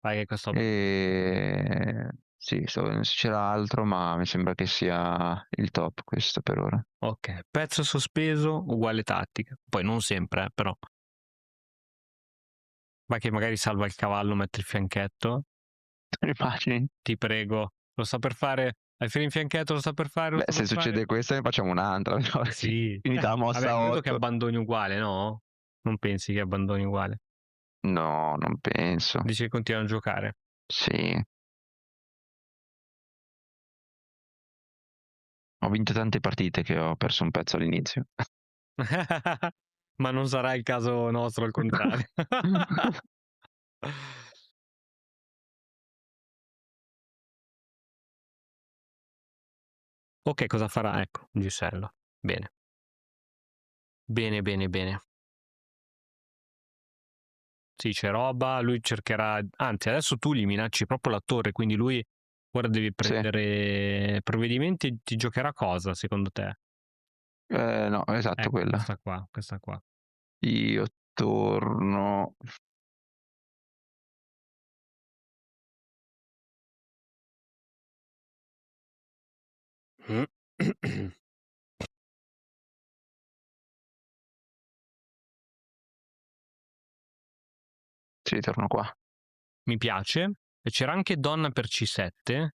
che questo... E sì, stavo vedendo se c'era altro, ma mi sembra che sia il top questo per ora. Ok, pezzo sospeso uguale tattica. Poi non sempre, però. Vai che magari salva il cavallo, mette il fianchetto. Immagini? Ti prego. lo saper fare, alfiere infianchetto, lo saper fare, lo Beh, se saper fare. succede questa ne facciamo un'altra, no, Sì. finita la Vabbè, mossa credo che 8. abbandoni uguale, no? Non pensi che abbandoni uguale? No, non penso. Dici che continua a giocare? Sì. Ho vinto tante partite che ho perso un pezzo all'inizio. Ma non sarà il caso nostro, al contrario. Ok, cosa farà? Ecco, Gisello. Bene. Bene, bene, bene. Sì, c'è roba, lui cercherà, anzi adesso tu gli minacci proprio la torre, quindi lui ora devi Sì. prendere provvedimenti, ti giocherà cosa secondo te? No, esatto, Ecco, quella. questa qua, questa qua. Io torno. Sì, torno qua. Mi piace. E c'era anche donna per C7,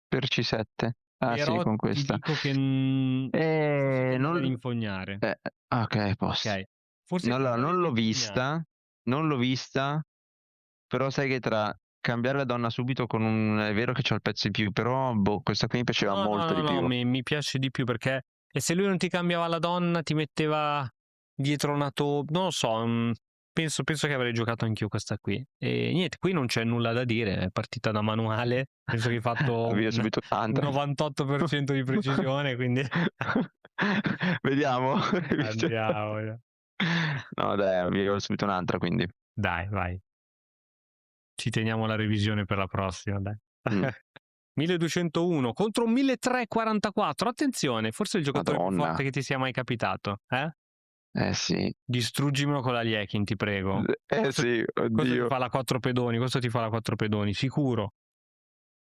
Per C7. Ah sì, però con ti questa. dico che forse conviene Non... infognare. ok, posto. Ok, forse Allora, non conviene l'ho infognare. vista, non l'ho vista, però sai che tra cambiare la donna subito con un... È vero che c'ho il pezzo in più, però boh, questa qui mi piaceva No, no, molto no, di no, più. mi piace di più perché e se lui non ti cambiava la donna, ti metteva dietro una non lo so, penso che avrei giocato anch'io questa qui. E niente, qui non c'è nulla da dire, è partita da manuale, penso che hai fatto Avvia un subito un un'altra. 98% di precisione, quindi Vediamo. andiamo. No dai, avvio subito un'altra quindi. Dai, vai. Ci teniamo la revisione per la prossima, dai. Mh. 1201 contro un 1344. Attenzione, forse è il giocatore più Madonna. forte che ti sia mai capitato, eh? Eh sì. Distruggimelo con la Liekin, ti prego. Sì, Questo ti oddio. fa la 4 pedoni, questo ti fa la 4 pedoni, sicuro.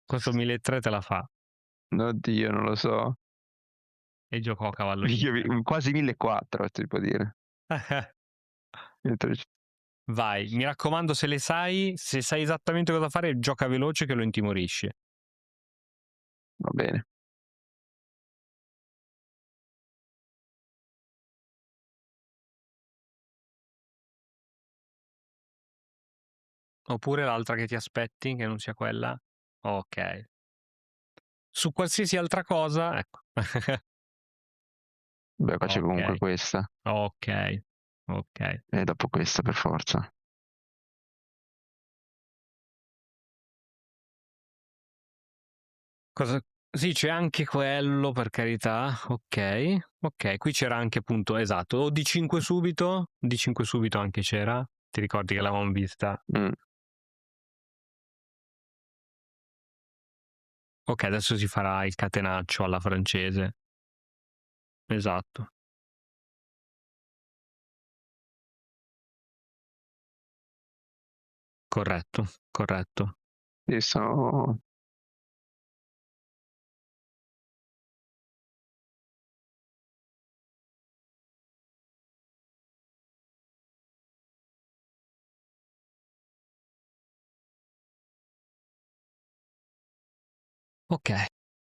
Questo 1300 te la fa. Oddio, non lo so. E giocò a cavallo Io 5. quasi 1400 si può dire. 1300. Vai, mi raccomando, se le sai, se sai esattamente cosa fare, gioca veloce che lo intimorisci. Va bene. Oppure l'altra che ti aspetti, che non sia quella. Ok. Su qualsiasi altra cosa, ecco. Beh, qua c'è comunque Ok, questa. ok, ok. E dopo questa per forza. Cosa... Sì, c'è anche quello, per carità. Ok, ok. Qui c'era anche appunto, esatto, o D5 subito. D5 subito anche c'era. Ti ricordi che l'avevamo vista? Mh. Ok, adesso si farà il catenaccio alla francese. Esatto. Corretto, corretto. Io sono Ok,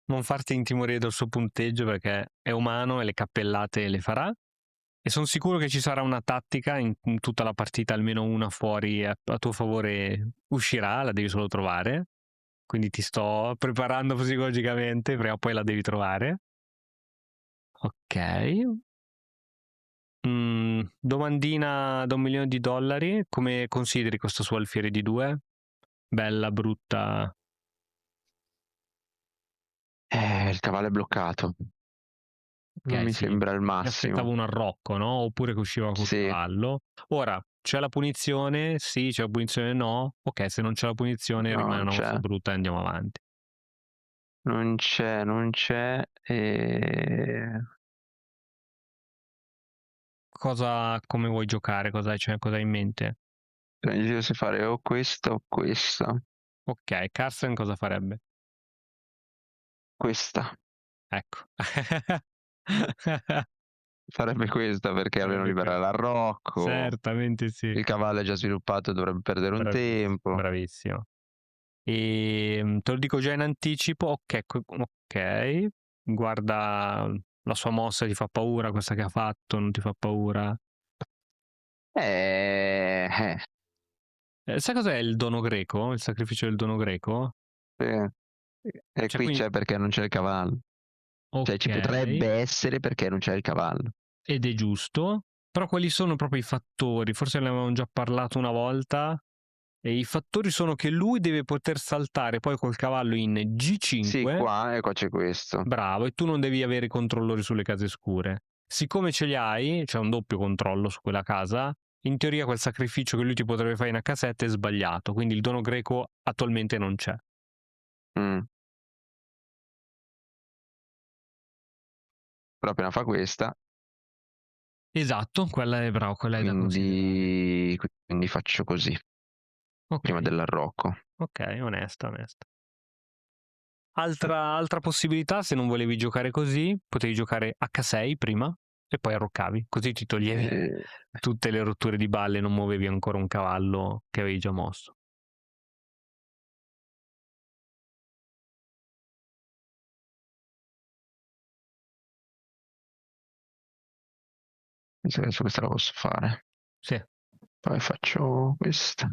non farti intimorire dal suo punteggio perché è umano e le cappellate le farà. E sono sicuro che ci sarà una tattica in tutta la partita, almeno una fuori a tuo favore uscirà, la devi solo trovare. Quindi ti sto preparando psicologicamente, prima o poi la devi trovare. Ok. Domandina da $1.000.000, come consideri questo suo alfiere di 2? Bella, brutta? il cavallo è bloccato. Non Ok, mi sì. sembra il Mi aspettavo massimo. un arrocco, no? Oppure che usciva col Sì. cavallo. Ora, c'è la punizione? Sì, c'è la punizione? No? Ok, se non c'è la punizione No, rimane non una c'è. mossa brutta e andiamo avanti. Non c'è, Cosa, come vuoi giocare? Cosa hai in mente? io se fare o questa o questa. Ok, Carsten cosa farebbe? Questa. Ecco. Farebbe questa perché almeno Sarebbe libera questo. l'arrocco. Certamente sì. Il cavallo è già sviluppato, dovrebbe perdere un Bravissimo, tempo. bravissimo. E te lo dico già in anticipo, ok, guarda la sua mossa, ti fa paura questa che ha fatto, non ti fa paura? Sai cos'è il dono greco? Il sacrificio del dono greco? sì. E Cioè qui quindi c'è perché non c'è il cavallo. Cioè ci okay, potrebbe essere perché non c'è il cavallo. ed è giusto, però quali sono proprio i fattori? Forse ne avevamo già parlato una volta, e i fattori sono che lui deve poter saltare poi col cavallo in Sì, G5. qua e qua c'è questo. Bravo, e tu non devi avere controllori sulle case scure. Siccome ce li hai, c'è un doppio controllo su quella casa, in teoria quel sacrificio che lui ti potrebbe fare in H7 è sbagliato, quindi il dono greco attualmente non c'è. Mm. Però appena fa questa, Esatto, quella è bravo, quella è da considerare. quindi faccio così, prima Ok, dell'arrocco. ok, onesta, onesta. Altra possibilità, se non volevi giocare così, potevi giocare H6 prima e poi arroccavi, così ti toglievi Eh, tutte le rotture di balle e non muovevi ancora un cavallo che avevi già mosso. adesso questa la posso fare. Sì. Poi faccio questa.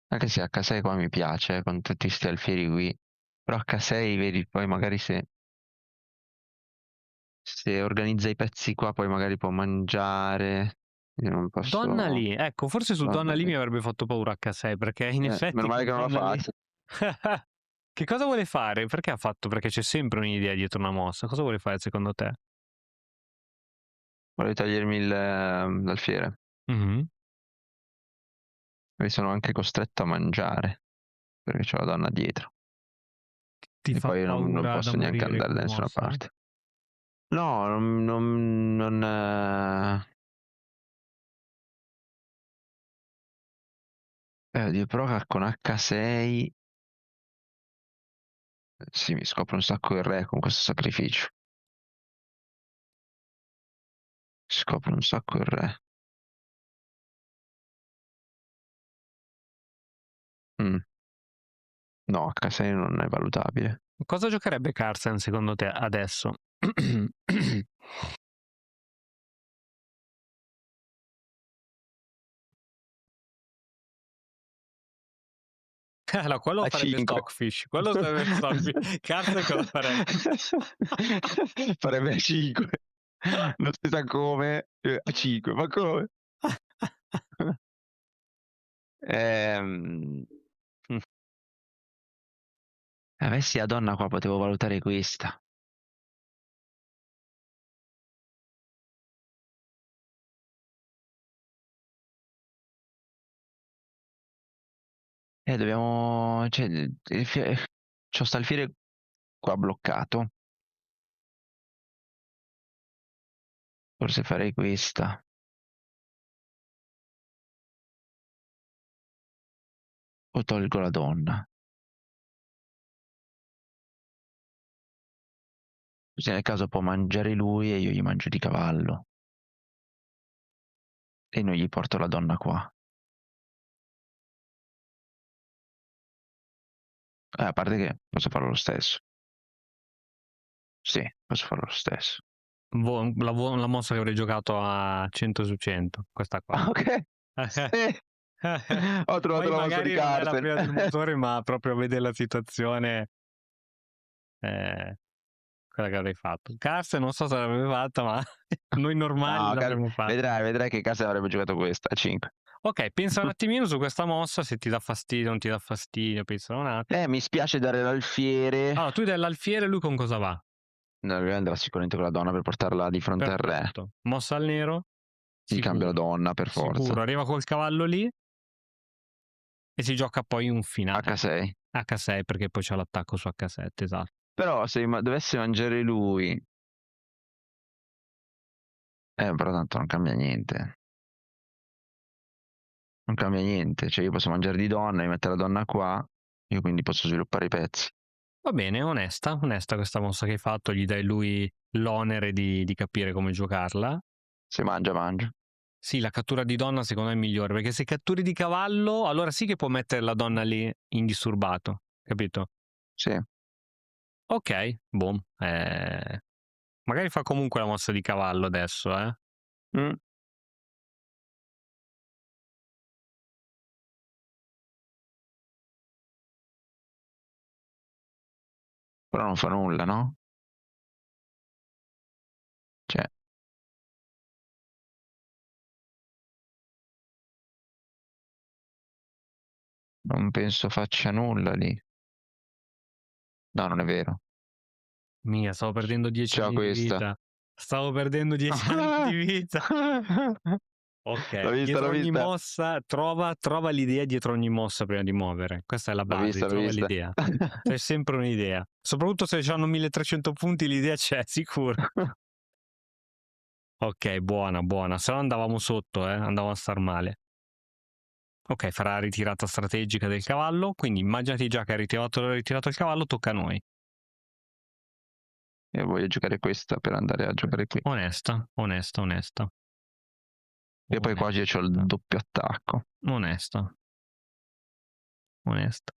Anche se H6 qua mi piace, con tutti questi alfieri qui. Però H6, vedi, poi magari se organizza i pezzi qua, poi magari può mangiare. Io non Donna posso... Lee, ecco, forse su Donna Donna Lee lì. mi avrebbe fatto paura H6, perché in Meno effetti male con che non l'ho Donna Lee... fatto. Che cosa vuole fare? Perché ha fatto? Perché c'è sempre un'idea dietro una mossa. Cosa vuole fare secondo te? Volevo togliermi l'alfiere. Mhm. Mi sono anche costretto a mangiare, perché c'ho la donna dietro. Ti E fa poi non paura da posso neanche morire andare da come nessuna mossa? parte. No, non, oddio, però con H6 sì, mi scopre un sacco il re con questo sacrificio. Scopre un sacco il re. Mm. No, H6 non è valutabile. Cosa giocherebbe Carsten secondo te adesso? Quello farebbe A5. Stockfish. Quello sarebbe Stockfish. Carsten cosa farebbe? Farebbe A5. Non si sa come. A5, ma come? Ehm... Avessi la donna qua, potevo valutare questa. Dobbiamo... Cioè, c'ho sta alfiere qua bloccato. Forse farei questa. O tolgo la donna. Così nel caso può mangiare lui e io gli mangio di cavallo. E non gli porto la donna qua. A parte che posso farlo lo stesso. Sì, posso farlo lo stesso. La mossa che avrei giocato a 100 su 100, questa qua. Ah, ok. Sì. Ho trovato Poi la mossa di magari non è la Carsten. prima del motore, ma proprio a vedere la situazione, eh, quella che avrei fatto. Carsten non so se l'avrebbe fatta, ma noi normali No, l'avremmo fatta. vedrai che Carsten avrebbe giocato questa a 5. Ok, pensa un attimino su questa mossa, se ti dà fastidio o non ti dà fastidio, pensa un attimo. Mi spiace dare l'alfiere. Allora, tu dai l'alfiere, lui con cosa va? No, lui andrà sicuramente con la donna per portarla di fronte al re. Perfetto. Mossa al nero? Gli cambio la Sicuro. donna per Sicuro. forza. Arriva col cavallo lì e si gioca poi un finale. H6. H6 perché poi c'è l'attacco su H7, esatto. Però se dovesse mangiare lui... però tanto non cambia niente. Non cambia niente. Cioè io posso mangiare di donna, mi mettere la donna qua, io quindi posso sviluppare i pezzi. Va bene, onesta questa mossa che hai fatto, gli dai lui l'onere di capire come giocarla. Se mangia, mangia. Sì, la cattura di donna secondo me è migliore, perché se catturi di cavallo, allora sì che può mettere la donna lì indisturbato, capito? Sì. Ok, boom. Magari fa comunque la mossa di cavallo adesso, eh? Mm. Però non fa nulla, no? Cioè, non penso faccia nulla lì. No, non è vero. Mia, stavo perdendo 10 C'ha anni di questa. vita. Stavo perdendo 10 anni di vita. Ok, L'ho vista, dietro l'ho ogni vista. mossa, trova l'idea dietro ogni mossa prima di muovere. Questa è la L'ho base, vista, l'ho trova vista. l'idea. C'è sempre un'idea. Soprattutto se hanno 1300 punti, l'idea c'è, sicuro. Ok, buona, buona. Se no andavamo sotto, andavamo a star male. Ok, farà la ritirata strategica del cavallo, quindi immaginati già che ha ritirato il cavallo, tocca a noi. Io voglio giocare questa per andare a giocare qui. Onesta, onesta, onesta. E poi qua io ho il doppio attacco. Onesta. Onesta.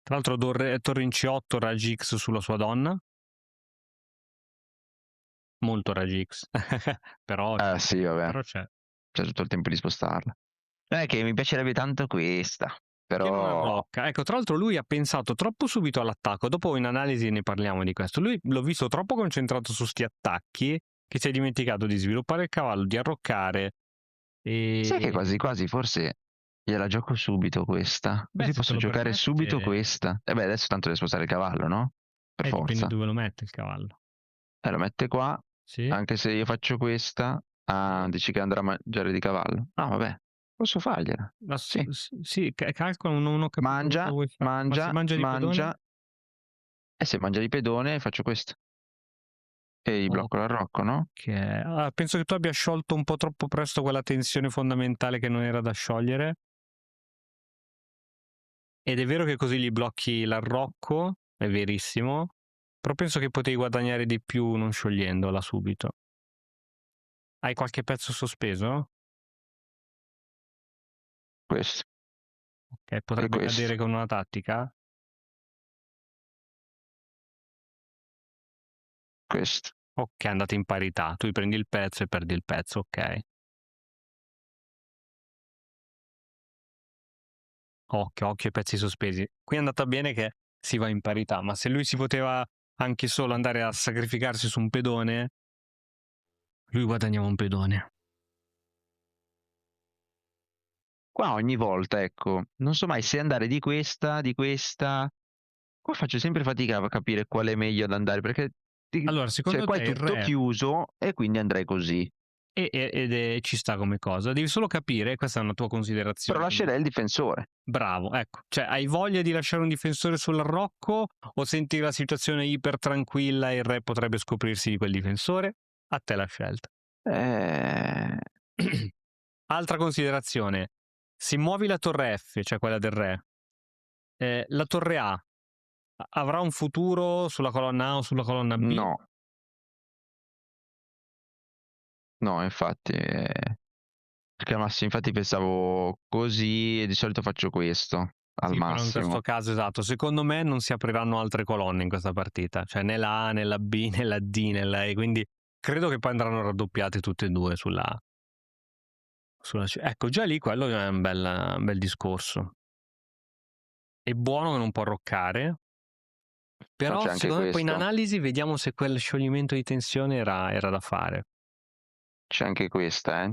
Tra l'altro torre in C8, raggi X sulla sua donna. Molto raggi X. Però Sì, vabbè. però c'è. C'è tutto il tempo di spostarla. Non è che mi piacerebbe tanto questa, Che non però... arrocca. Ecco, tra l'altro lui ha pensato troppo subito all'attacco. Dopo in analisi ne parliamo di questo. Lui l'ho visto troppo concentrato su sti attacchi che si è dimenticato di sviluppare il cavallo, di arroccare. Sai che E... quasi quasi forse gliela gioco subito questa. Beh, Così se te posso lo giocare subito permette... questa. E beh, adesso tanto deve spostare il cavallo, no? Per dipende forza. dove lo mette il cavallo. Lo mette qua, Sì. anche se io faccio questa. Ah, dici che andrà a mangiare di cavallo? No, vabbè, posso fargliela. Sì. Sì, calcola, non ho capito cosa Mangia, vuoi fare. Ma si mangia, mangia di pedone? mangia. E se mangia di pedone faccio questo. E gli blocco l'arrocco, no? Penso che tu abbia sciolto un po' troppo presto quella tensione fondamentale che non era da sciogliere. Ed è vero che così gli blocchi l'arrocco, è verissimo, però penso che potevi guadagnare di più non sciogliendola subito. Hai qualche pezzo sospeso? Questo. Ok, potrebbe questo. cadere con una tattica? Questo. Ok, andate in parità. Tu prendi il pezzo e perdi il pezzo, ok. Occhio, occhio ai pezzi sospesi. Qui è andata bene che si va in parità, ma se lui si poteva anche solo andare a sacrificarsi su un pedone, lui guadagnava un pedone. Qua ogni volta, ecco, non so mai se andare di questa, di questa. Qua faccio sempre fatica a capire qual è meglio da andare, perché Allora, cioè, secondo qua te è il tutto re chiuso e quindi andrei così. ci sta come cosa, devi solo capire, questa è una tua Però considerazione, quindi lascerei il difensore. bravo, ecco, cioè hai voglia di lasciare un difensore sull'arrocco o senti la situazione iper tranquilla e il re potrebbe scoprirsi di quel difensore? A te la scelta. Eh, Altra considerazione, se muovi la torre F, cioè quella del re, la torre A avrà un futuro sulla colonna A o sulla colonna B? no, no, infatti, perché al massimo, infatti pensavo così e di solito faccio questo, al Sì, però in questo massimo. caso, esatto, secondo me non si apriranno altre colonne in questa partita, cioè né la A, né la B, né la D, né la E, quindi credo che poi andranno raddoppiate tutte e due sulla C. Ecco, già lì quello è un bel discorso. È buono che non può arroccare, Ma però c'è anche secondo me poi in questo, analisi vediamo se quel scioglimento di tensione era da fare. c'è anche questa,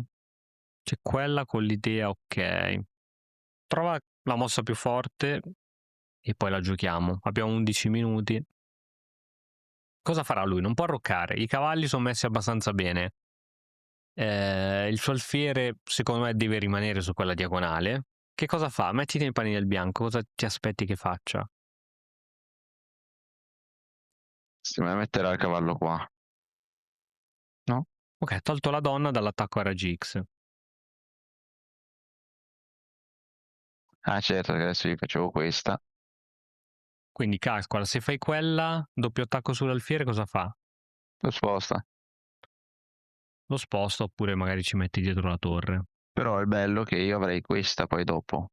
C'è quella con l'idea, ok, trova la mossa più forte e poi la giochiamo. Abbiamo 11 minuti. Cosa farà lui? Non può arroccare. I cavalli sono messi abbastanza bene. Il suo alfiere, secondo me, deve rimanere su quella diagonale. Che cosa fa? Mettiti nei panni del bianco. Cosa ti aspetti che faccia? Si me metterà il cavallo qua, no? Ok, ha tolto la donna dall'attacco a raggi X. Ah, certo, che adesso io facevo questa. Quindi calcola, se fai quella, doppio attacco sull'alfiere, cosa fa? Lo sposta. lo sposta oppure magari ci metti dietro la torre. Però il bello è che io avrei questa poi dopo.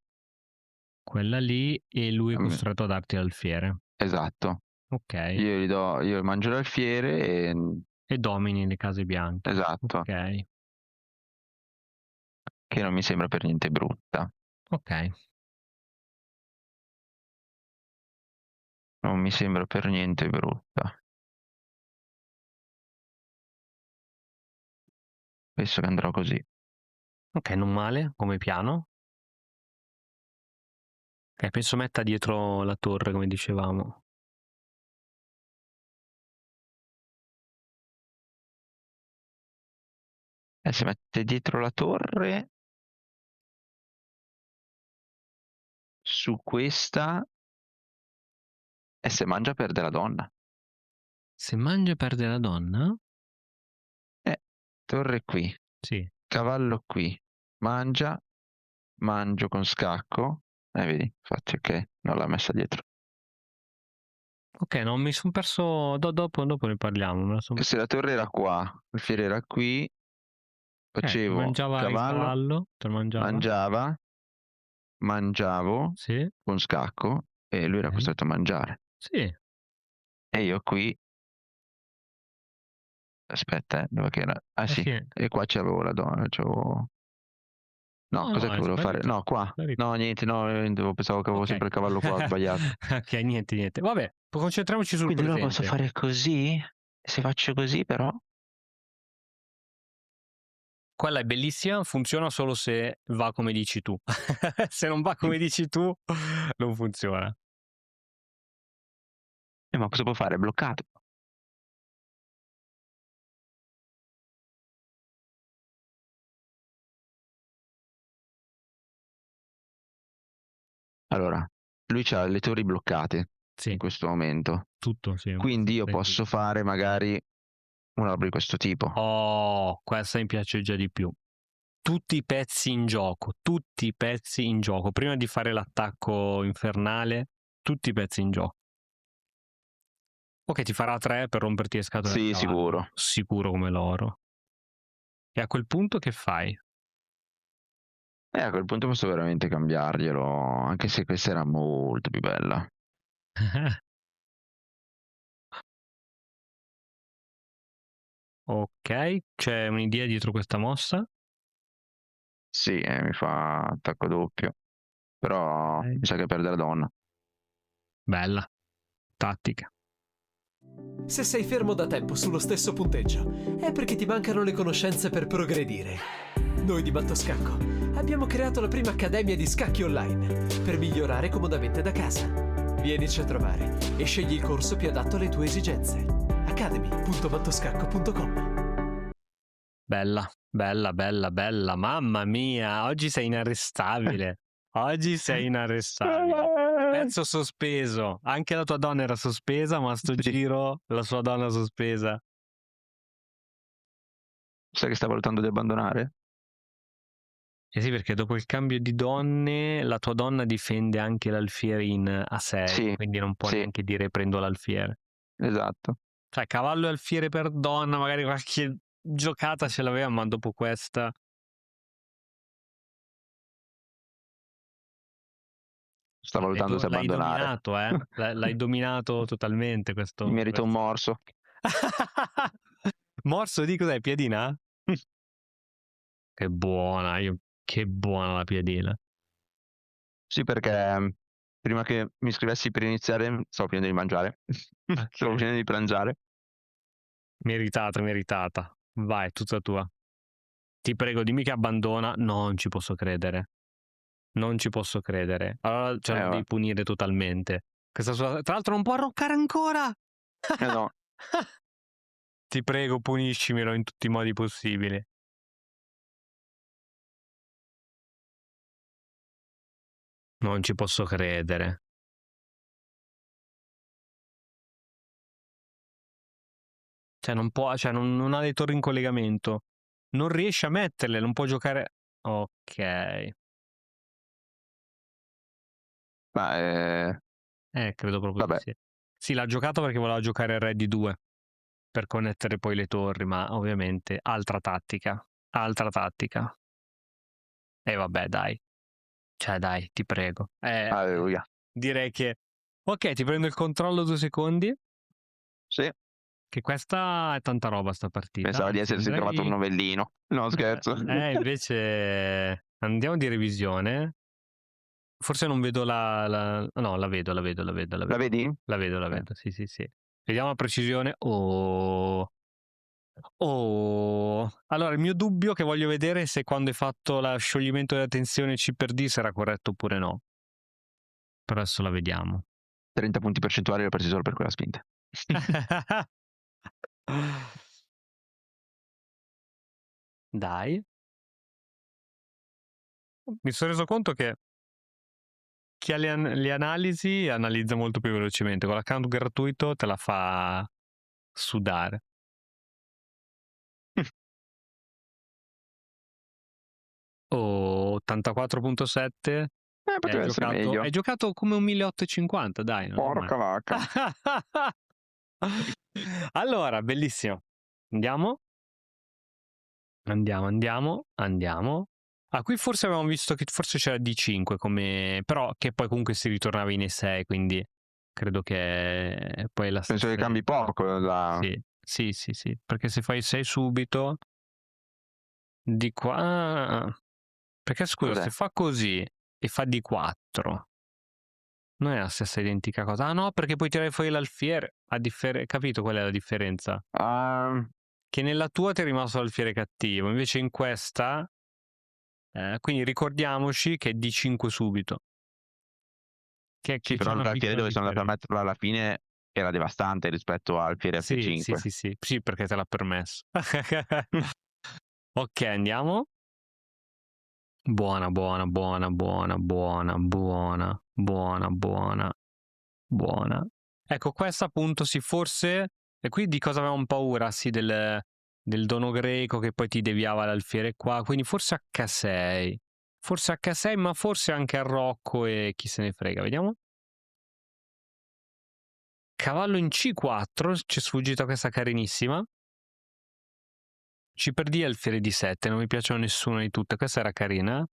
Quella lì e lui è Mm, costretto a darti l'alfiere. Esatto. Ok. Io mangio l'alfiere e... E domini le case bianche. Esatto. Ok. Che non mi sembra per niente brutta. Ok. Non mi sembra per niente brutta. Penso che andrò così. Ok, non male come piano. Ok, penso metta dietro la torre, come dicevamo. E se mette dietro la torre su questa e se mangia perde la donna. Se mangia perde la donna? Torre qui, Sì. cavallo qui, mangia, mangio con scacco. Vedi, infatti ok, non l'ha messa dietro. Ok, non mi sono perso. Dopo ne parliamo. Me la son... Se la torre era qua, il fiere era qui, facevo mangiava il cavallo, cavallo. Te lo mangiava? mangiavo Sì. con scacco e lui era Ok. costretto a mangiare. Sì. E io qui, aspetta, dove che era? Ah sì, Sì. e qua c'avevo la donna, c'avevo... No, No, cos'è no, che è volevo fare? sparito. No, qua. Sparito. No, niente, no, pensavo che avevo Ok. sempre il cavallo qua, ho sbagliato. Ok, niente. Vabbè, concentriamoci sul Quindi allora posso presente. fare così? Se faccio così però... Quella è bellissima, funziona solo se va come dici tu. Se non va come dici tu, non funziona. Ma cosa può fare? È bloccato. Allora, lui ha le torri bloccate Sì, in questo momento. tutto, sì, un po' Quindi io sempre posso così. fare magari una roba di questo tipo. Oh, questa mi piace già di più. Tutti i pezzi in gioco, tutti i pezzi in gioco. Prima di fare l'attacco infernale, tutti i pezzi in gioco. Ok, ti farà 3 per romperti le scatole al Sì, cavallo. sicuro. Sicuro come l'oro. E a quel punto che fai? A quel punto posso veramente cambiarglielo, anche se questa era molto più bella. Ok, c'è un'idea dietro questa mossa? Sì, mi fa attacco doppio. Però Ok. mi sa che perde la donna. Bella, tattica. Se sei fermo da tempo sullo stesso punteggio, è perché ti mancano le conoscenze per progredire. Noi di Battoscacco abbiamo creato la prima accademia di scacchi online per migliorare comodamente da casa. Vienici a trovare e scegli il corso più adatto alle tue esigenze. academy.battoscacco.com. Bella. Mamma mia, oggi sei inarrestabile. Oggi sei inarrestabile. Pezzo sospeso. Anche la tua donna era sospesa, ma a sto Sì. giro la sua donna sospesa. Sai che sta valutando di abbandonare? Eh sì, perché dopo il cambio di donne, la tua donna difende anche l'alfiere in A6, Sì, quindi non può sì, neanche dire prendo l'alfiere. esatto. Cioè, cavallo e alfiere per donna, magari qualche giocata ce l'aveva, ma dopo questa... Sta valutando se L'hai abbandonare. dominato, eh? L'hai dominato totalmente Mi questo... merito un morso. Morso di cos'è? Piadina? Che buona, che buona la piadina. Sì, perché prima che mi iscrivessi per iniziare, stavo finendo di mangiare. Stavo finendo di prangiare. Meritata. Vai, tutta tua. Ti prego, dimmi che abbandona. No, non ci posso credere. Non ci posso credere. Allora ce la devi punire totalmente. Tra l'altro non può arroccare ancora! No. Ti prego, puniscimelo in tutti i modi possibili. Non ci posso credere. Cioè, non può, cioè, non ha le torri in collegamento. Non riesce a metterle, non può giocare. Ok. Ma Credo proprio di vabbè, sì. Sì, l'ha giocato perché voleva giocare il re di 2. per connettere poi le torri, ma ovviamente altra tattica. E vabbè, dai. Cioè, dai, ti prego. Alleluia. Direi che... Ok, ti prendo il controllo 2 secondi, Sì, che questa è tanta roba sta partita. pensava di Anzi, essersi trovato un novellino. No, scherzo. invece andiamo di revisione. Forse non vedo no, la vedo. La vedi? La vedo, sì. Vediamo la precisione. Oh. Allora, il mio dubbio che voglio vedere è se quando hai fatto lo scioglimento della tensione C per D sarà corretto oppure no. Però adesso la vediamo. 30 punti percentuali l'ho presi solo per quella spinta. Dai. Mi sono reso conto che chi ha le analisi analizza molto più velocemente. Con l'account gratuito te la fa sudare. Oh, 84.7. Poteva essere meglio. Hai giocato come un 1850, dai. Non è Porca male. vacca. Allora, bellissimo. Andiamo. Qui forse avevamo visto che forse c'era D5 come... però che poi comunque si ritornava in E6, quindi credo che poi la stessa... Penso che cambi poco. Sì, perché se fai 6 subito di qua... Perché scusa, Cos'è? se fa così e fa D4 non è la stessa identica cosa. Ah no, perché poi tirare fuori l'alfiere. Capito qual è la differenza? Che nella tua ti è rimasto l'alfiere cattivo, invece in questa... quindi ricordiamoci che è D5 subito. Che però l'alfiere dove sono andato a differenza. metterlo alla fine era devastante rispetto al alfiere F5. Sì, perché te l'ha permesso. Ok, andiamo. Buona. Ecco, questa appunto forse... E qui di cosa avevamo paura? Sì, del dono greco che poi ti deviava l'alfiere qua, quindi forse H6. Forse H6, ma forse anche a Rocco e chi se ne frega. Vediamo. Cavallo in C4, ci è sfuggita questa carinissima. C per D alfiere D7, non mi piacciono nessuna di tutte, questa era carina.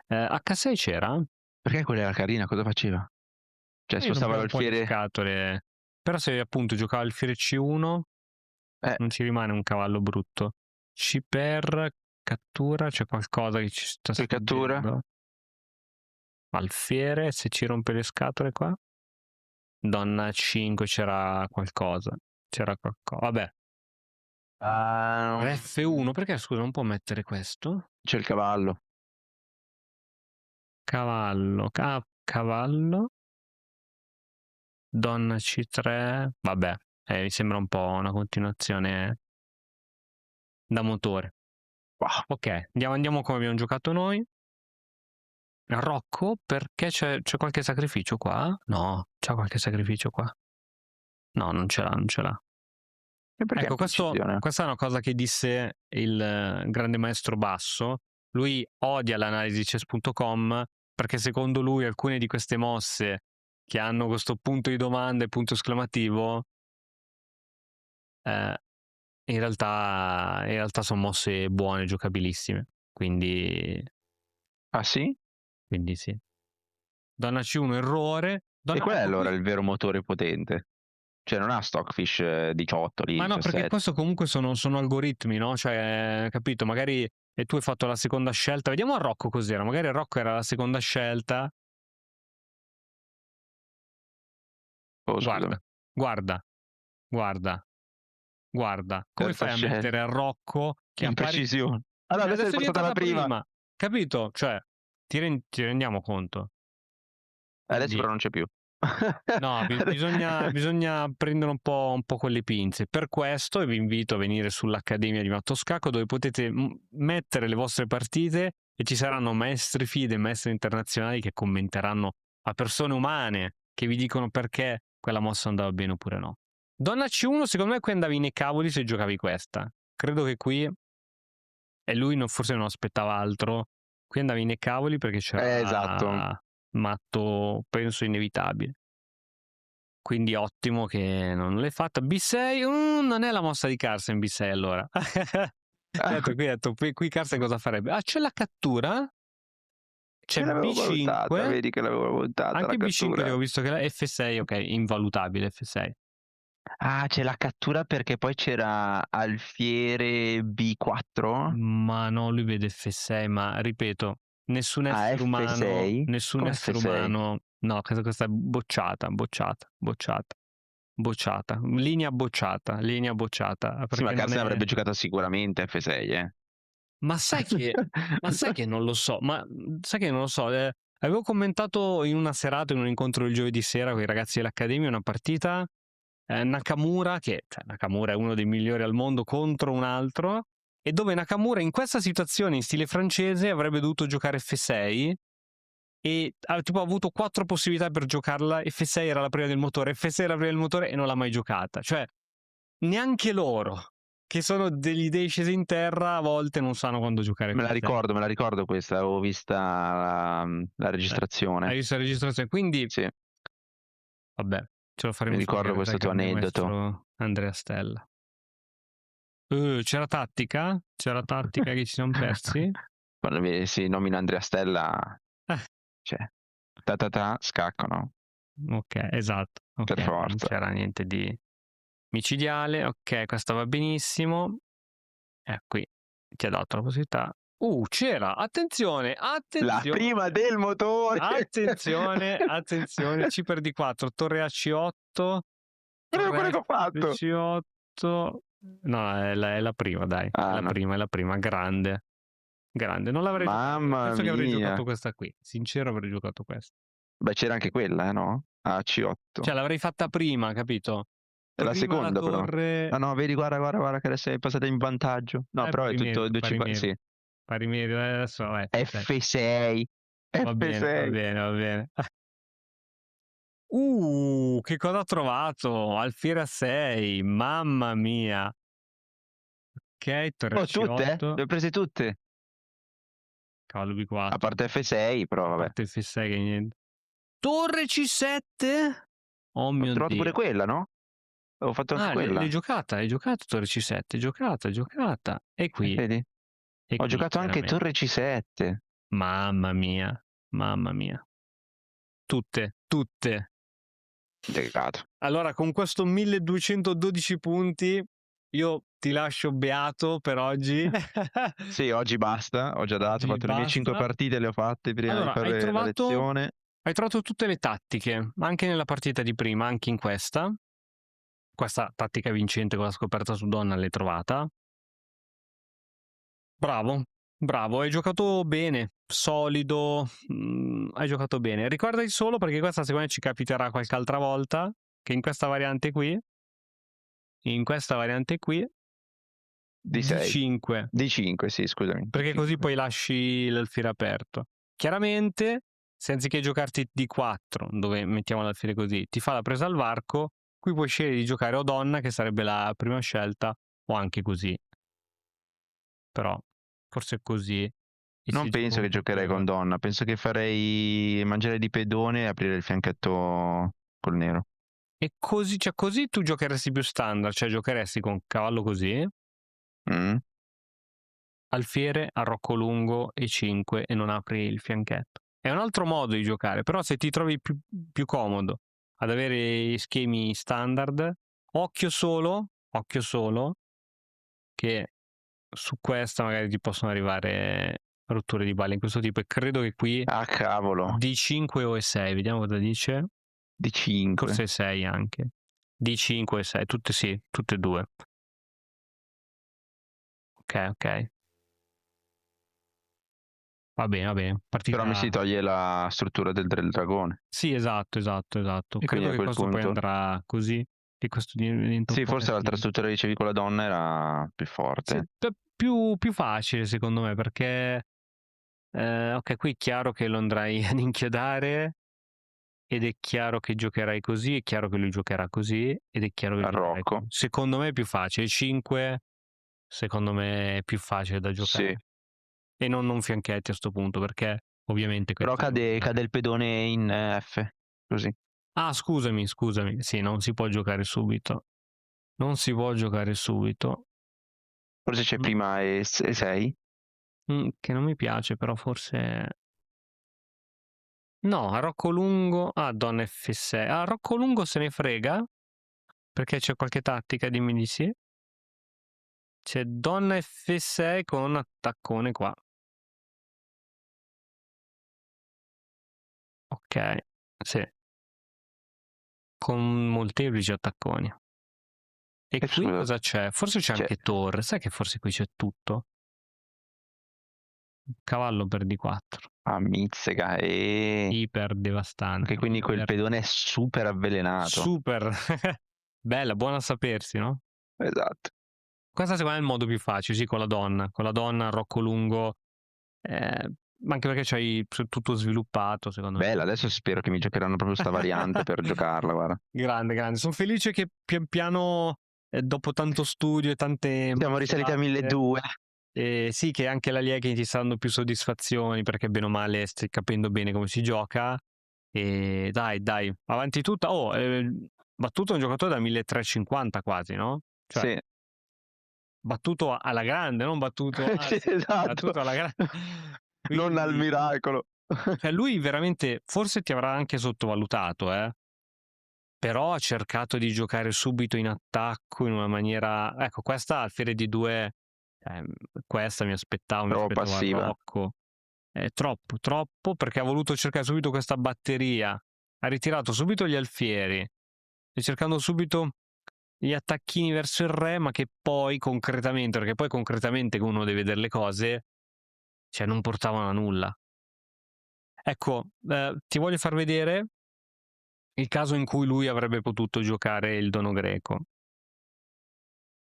H6 c'era? Perché quella era carina? Cosa faceva? Cioè, spostava Un po' le l'alfiere... scatole. Però se appunto giocava alfiere C1, non ci rimane un cavallo brutto. C per cattura, c'è qualcosa che ci sta cattura? sfuggendo. Alfiere, se ci rompe le scatole qua. Donna 5 c'era qualcosa. Vabbè. F1, perché scusa, non può mettere questo? C'è il cavallo. Cavallo. Donna C3. Vabbè, mi sembra un po' una continuazione da motore. Wow. Ok, andiamo come abbiamo giocato noi. Rocco, perché c'è qualche sacrificio qua? No, c'è qualche sacrificio qua. No, non ce l'ha. Ecco, questa è una cosa che disse il grande maestro Basso. Lui odia l'analisi chess.com perché secondo lui alcune di queste mosse che hanno questo punto di domanda e punto esclamativo in realtà sono mosse buone, giocabilissime. Quindi... Ah sì? Quindi sì. Donna C1 errore. E qual è ecco allora qui... il vero motore potente? Cioè non ha Stockfish 18 lì, Ma no, 17. perché questo comunque sono algoritmi, no? Cioè, capito, magari e tu hai fatto la seconda scelta. Vediamo a Rocco cos'era. Magari a Rocco era la seconda scelta. Oh, Guarda. Come fai a mettere a Rocco che imprecisione? Allora adesso è passata la prima. Capito? Cioè, ti rendiamo conto? Adesso però non c'è più. No, bisogna prendere un po' con le pinze. Per questo vi invito a venire sull'Accademia di Mattoscacco, dove potete mettere le vostre partite e ci saranno maestri FIDE e maestri internazionali che commenteranno a persone umane, che vi dicono perché quella mossa andava bene oppure no. Donna C1, secondo me qui andavi nei cavoli se giocavi questa. Credo che qui, e lui forse non aspettava altro, qui andavi nei cavoli perché c'era esatto. matto, penso inevitabile. quindi ottimo che non l'hai fatta. B6, non è la mossa di Carsten B6 allora. Detto, qui, detto, qui Carsten cosa farebbe? Ah, c'è la cattura? C'è l'avevo valutata, B5, vedi che l'avevo valutata anche la B5 cattura. avevo visto che la F6, ok, invalutabile F6. Ah, c'è la cattura perché poi c'era alfiere B4? Ma no, lui vede F6, ma ripeto, nessun Ah, essere umano, F6? nessun Come essere F6? umano, no, questa è bocciata, linea bocciata, Sì, ma perché non Carsten è... avrebbe giocato sicuramente F6, eh. Ma sai che non lo so, sai che non lo so, avevo commentato in una serata, in un incontro il giovedì sera con i ragazzi dell'Accademia, una partita, Nakamura, cioè Nakamura è uno dei migliori al mondo contro un altro, e dove Nakamura in questa situazione in stile francese avrebbe dovuto giocare F6 e ha tipo avuto 4 possibilità per giocarla, F6 era la prima del motore, F6 era la prima del motore e non l'ha mai giocata, cioè neanche loro che sono degli dei scesi in terra a volte non sanno quando giocare Me F6. la ricordo questa, avevo vista la registrazione. Hai visto la registrazione? Quindi, Sì, vabbè, ce lo faremo mi ricordo scoprire dal questo tuo grande aneddoto. maestro Andrea Stella. C'era tattica? C'era tattica che ci siamo persi? Quando si nomina Andrea Stella, Eh, cioè, scacco, no? ok, esatto. Per Ok, non forza. c'era niente di micidiale. Ok, questa va benissimo. Qui ti ha dato la possibilità. C'era, attenzione, La attenzione, prima del motore! attenzione, C per D4, torre a C8, Quello torre che ho a fatto! C8, no, è la prima, dai, Ah, no. è la prima, grande, non l'avrei giocata, Mamma penso che avrei mia. giocato questa qui, sincero avrei giocato questa. Beh, c'era anche quella, no? A C8. Cioè l'avrei fatta prima, capito? È la Prima la seconda, però. torre, Ah no, vedi, guarda che adesso è passata in vantaggio. No, però è pari tutto merito, 2-5. Sì. pari merito, adesso, vabbè, dai. F6. Va bene, va F6. bene, va bene. Che cosa ho trovato? Alfiere a 6, mamma mia. Ok, torre a Oh, tutte? C8, Le ho prese tutte. cavallo A B4, parte F6, però a vabbè. parte il F6 che niente. Torre C7? Oh Ho mio trovato pure Dio. quella, no? Avevo fatto anche Ah, quella. l'hai giocata, torre C7, giocata. Vedi? E Ho qui giocato anche chiaramente. Torre C7. Mamma mia, mamma mia. Tutte. Legato. Allora, con questo 1212 punti, io ti lascio beato per oggi. Sì, oggi basta. Ho già dato, ho Oggi fatto le mie 5 basta. partite, le ho fatte prima di Allora, fare la lezione. hai trovato tutte le tattiche, anche nella partita di prima, anche in questa. Questa tattica vincente con la scoperta su donna l'hai trovata. Bravo, hai giocato bene, solido, hai giocato bene. Ricordati solo, perché questa secondo me ci capiterà qualche altra volta, che in questa variante qui, D6. D5, D5, sì, scusami. perché D5. così poi lasci l'alfiere aperto. Chiaramente, se anziché giocarti D4, dove mettiamo l'alfiere così, ti fa la presa al varco, qui puoi scegliere di giocare o donna, che sarebbe la prima scelta, o anche così. Però, forse così. E Non si gioca penso che un po' giocherei con donna. Penso che farei mangiare di pedone e aprire il fianchetto col nero. E così, cioè così tu giocheresti più standard, cioè giocheresti con cavallo così, Mm? alfiere, arrocco lungo e 5 e non apri il fianchetto. È un altro modo di giocare, però se ti trovi più comodo ad avere schemi standard, occhio solo che su questa magari ti possono arrivare rotture di balle in questo tipo, e credo che qui Ah, cavolo. D5 o E6, vediamo cosa dice, D5. forse E6 anche, D5 e 6, tutte e due. Ok. Va bene. Partita... Però mi si toglie la struttura del dragone. Sì, esatto. E quindi Credo a che quel questo poi punto... andrà così, che questo diventa un Sì, po' forse l'altra cattivo. struttura che dicevi con la donna era più Sì, forte. più facile secondo me, perché ok, qui è chiaro che lo andrai ad inchiodare, ed è chiaro che giocherai così, è chiaro che lui giocherà così, ed è chiaro che giocherai Arrocco. così. Secondo me è più facile. 5, secondo me è più facile da giocare. Sì. E non fianchetti a sto punto, perché ovviamente Però questo cade il pedone in F. Così. Ah, scusami. Sì, non si può giocare subito. Non si può giocare subito. Forse c'è Mm. prima e 6. Che non mi piace, però forse... No, a Rocco Lungo... Ah, donna F6. Ah, Rocco Lungo se ne frega? Perché c'è qualche tattica, dimmi di sì. C'è donna F6 con un attaccone qua. Ok, sì. Con molteplici attacconi. E qui scusa, cosa c'è? Forse c'è c'è- anche torre. Sai che forse qui c'è tutto? Cavallo per D4. mizzega, e Iper devastante. che quindi quel Iper- pedone è super avvelenato. Super. Bella, buona a sapersi, no? Esatto. Questa secondo me è il modo più facile, sì, con la donna. Con la donna, Rocco Lungo. Ma anche perché c'hai tutto sviluppato, secondo me. Bella, adesso spero che mi giocheranno proprio sta variante per giocarla, guarda. Grande. Sono felice che pian piano, dopo tanto studio e tante Siamo risaliti a mazzate, 1200. sì, che anche la Liegi ti sta dando più soddisfazioni, perché bene o male stai capendo bene come si gioca. E dai, avanti tutta. Battuto un giocatore da 1350 quasi, no? Cioè, Sì, battuto alla grande, non battuto, sì, sì, esatto. battuto alla grande. Non al Quindi, miracolo. cioè lui veramente, forse ti avrà anche sottovalutato, però ha cercato di giocare subito in attacco in una maniera... Ecco, questa alfiere di 2, questa mi aspettavo Troppo al passiva. Rocco. È troppo, perché ha voluto cercare subito questa batteria. Ha ritirato subito gli alfieri, e cercando subito gli attacchini verso il re, ma che poi concretamente, perché poi concretamente uno deve vedere le cose, cioè non portavano a nulla. Ecco, ti voglio far vedere il caso in cui lui avrebbe potuto giocare il dono greco.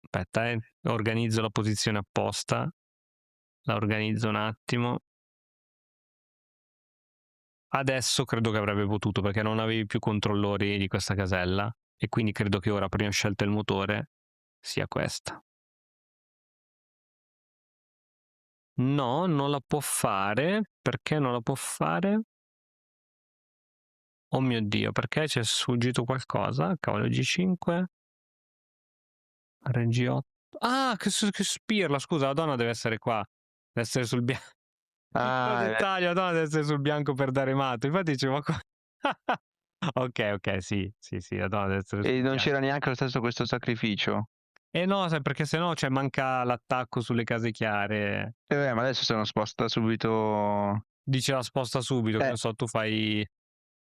Aspetta, organizzo la posizione apposta. La organizzo un attimo. Adesso credo che avrebbe potuto, perché non avevi più controllori di questa casella, e quindi credo che ora, prima scelta il motore, sia questa. No, non la può fare. Perché non la può fare? Oh mio Dio, perché c'è sfuggito qualcosa? Cavallo G5. Re G8. Ah, che spirla, scusa, la donna deve essere qua. Deve essere sul bianco. Piccolo dettaglio, la donna deve essere sul bianco per dare matto. Infatti dicevo qua. Ok, sì, la donna deve essere sul E non bianco. c'era neanche lo stesso questo sacrificio. No, sai, perché sennò manca l'attacco sulle case chiare. Ma adesso se non sposta subito... Dice la sposta subito, che ne so, tu fai...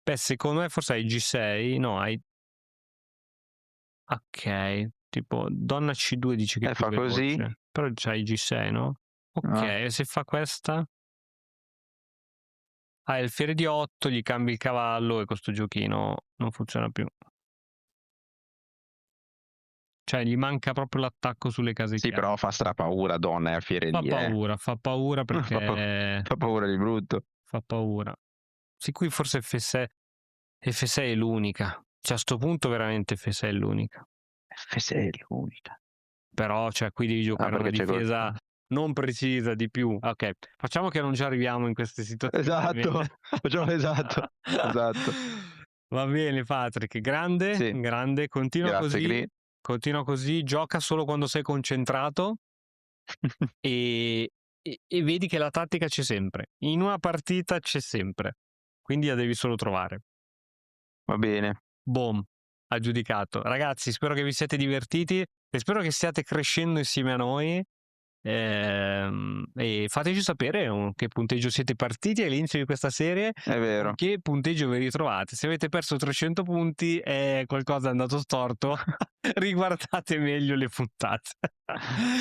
Beh, secondo me forse hai G6, no, hai... Ok, tipo donna C2 dice che è più fa così. veloce, però c'hai G6, no? Ok, Ah. se fa questa... Ah, il fiere di 8, gli cambi il cavallo e questo giochino non funziona più. Cioè, gli manca proprio l'attacco sulle case Sì, chiare. però fa strapaura, donna, è alfiere Fa lì, paura perché... fa paura di brutto. Fa paura. Sì, qui forse F6 è l'unica. Cioè, a sto punto veramente F6 è l'unica. F6 è l'unica. Però, cioè, qui devi giocare una perché c'è difesa non precisa di più. Ok, facciamo che non ci arriviamo in queste situazioni. Esatto, facciamo esatto. Va bene, Patrick, grande, Sì. grande, continua Grazie, così. Gri. Continua così, gioca solo quando sei concentrato e vedi che la tattica c'è sempre. In una partita c'è sempre. Quindi la devi solo trovare. Va bene. Boom, aggiudicato. Ragazzi, spero che vi siate divertiti e spero che stiate crescendo insieme a noi. E fateci sapere che punteggio siete partiti all'inizio di questa serie, È vero. con che punteggio vi ritrovate. Se avete perso 300 punti e qualcosa è andato storto, riguardate meglio le puntate.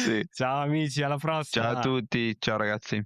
Sì. Ciao amici, alla prossima. Ciao a tutti, ciao ragazzi.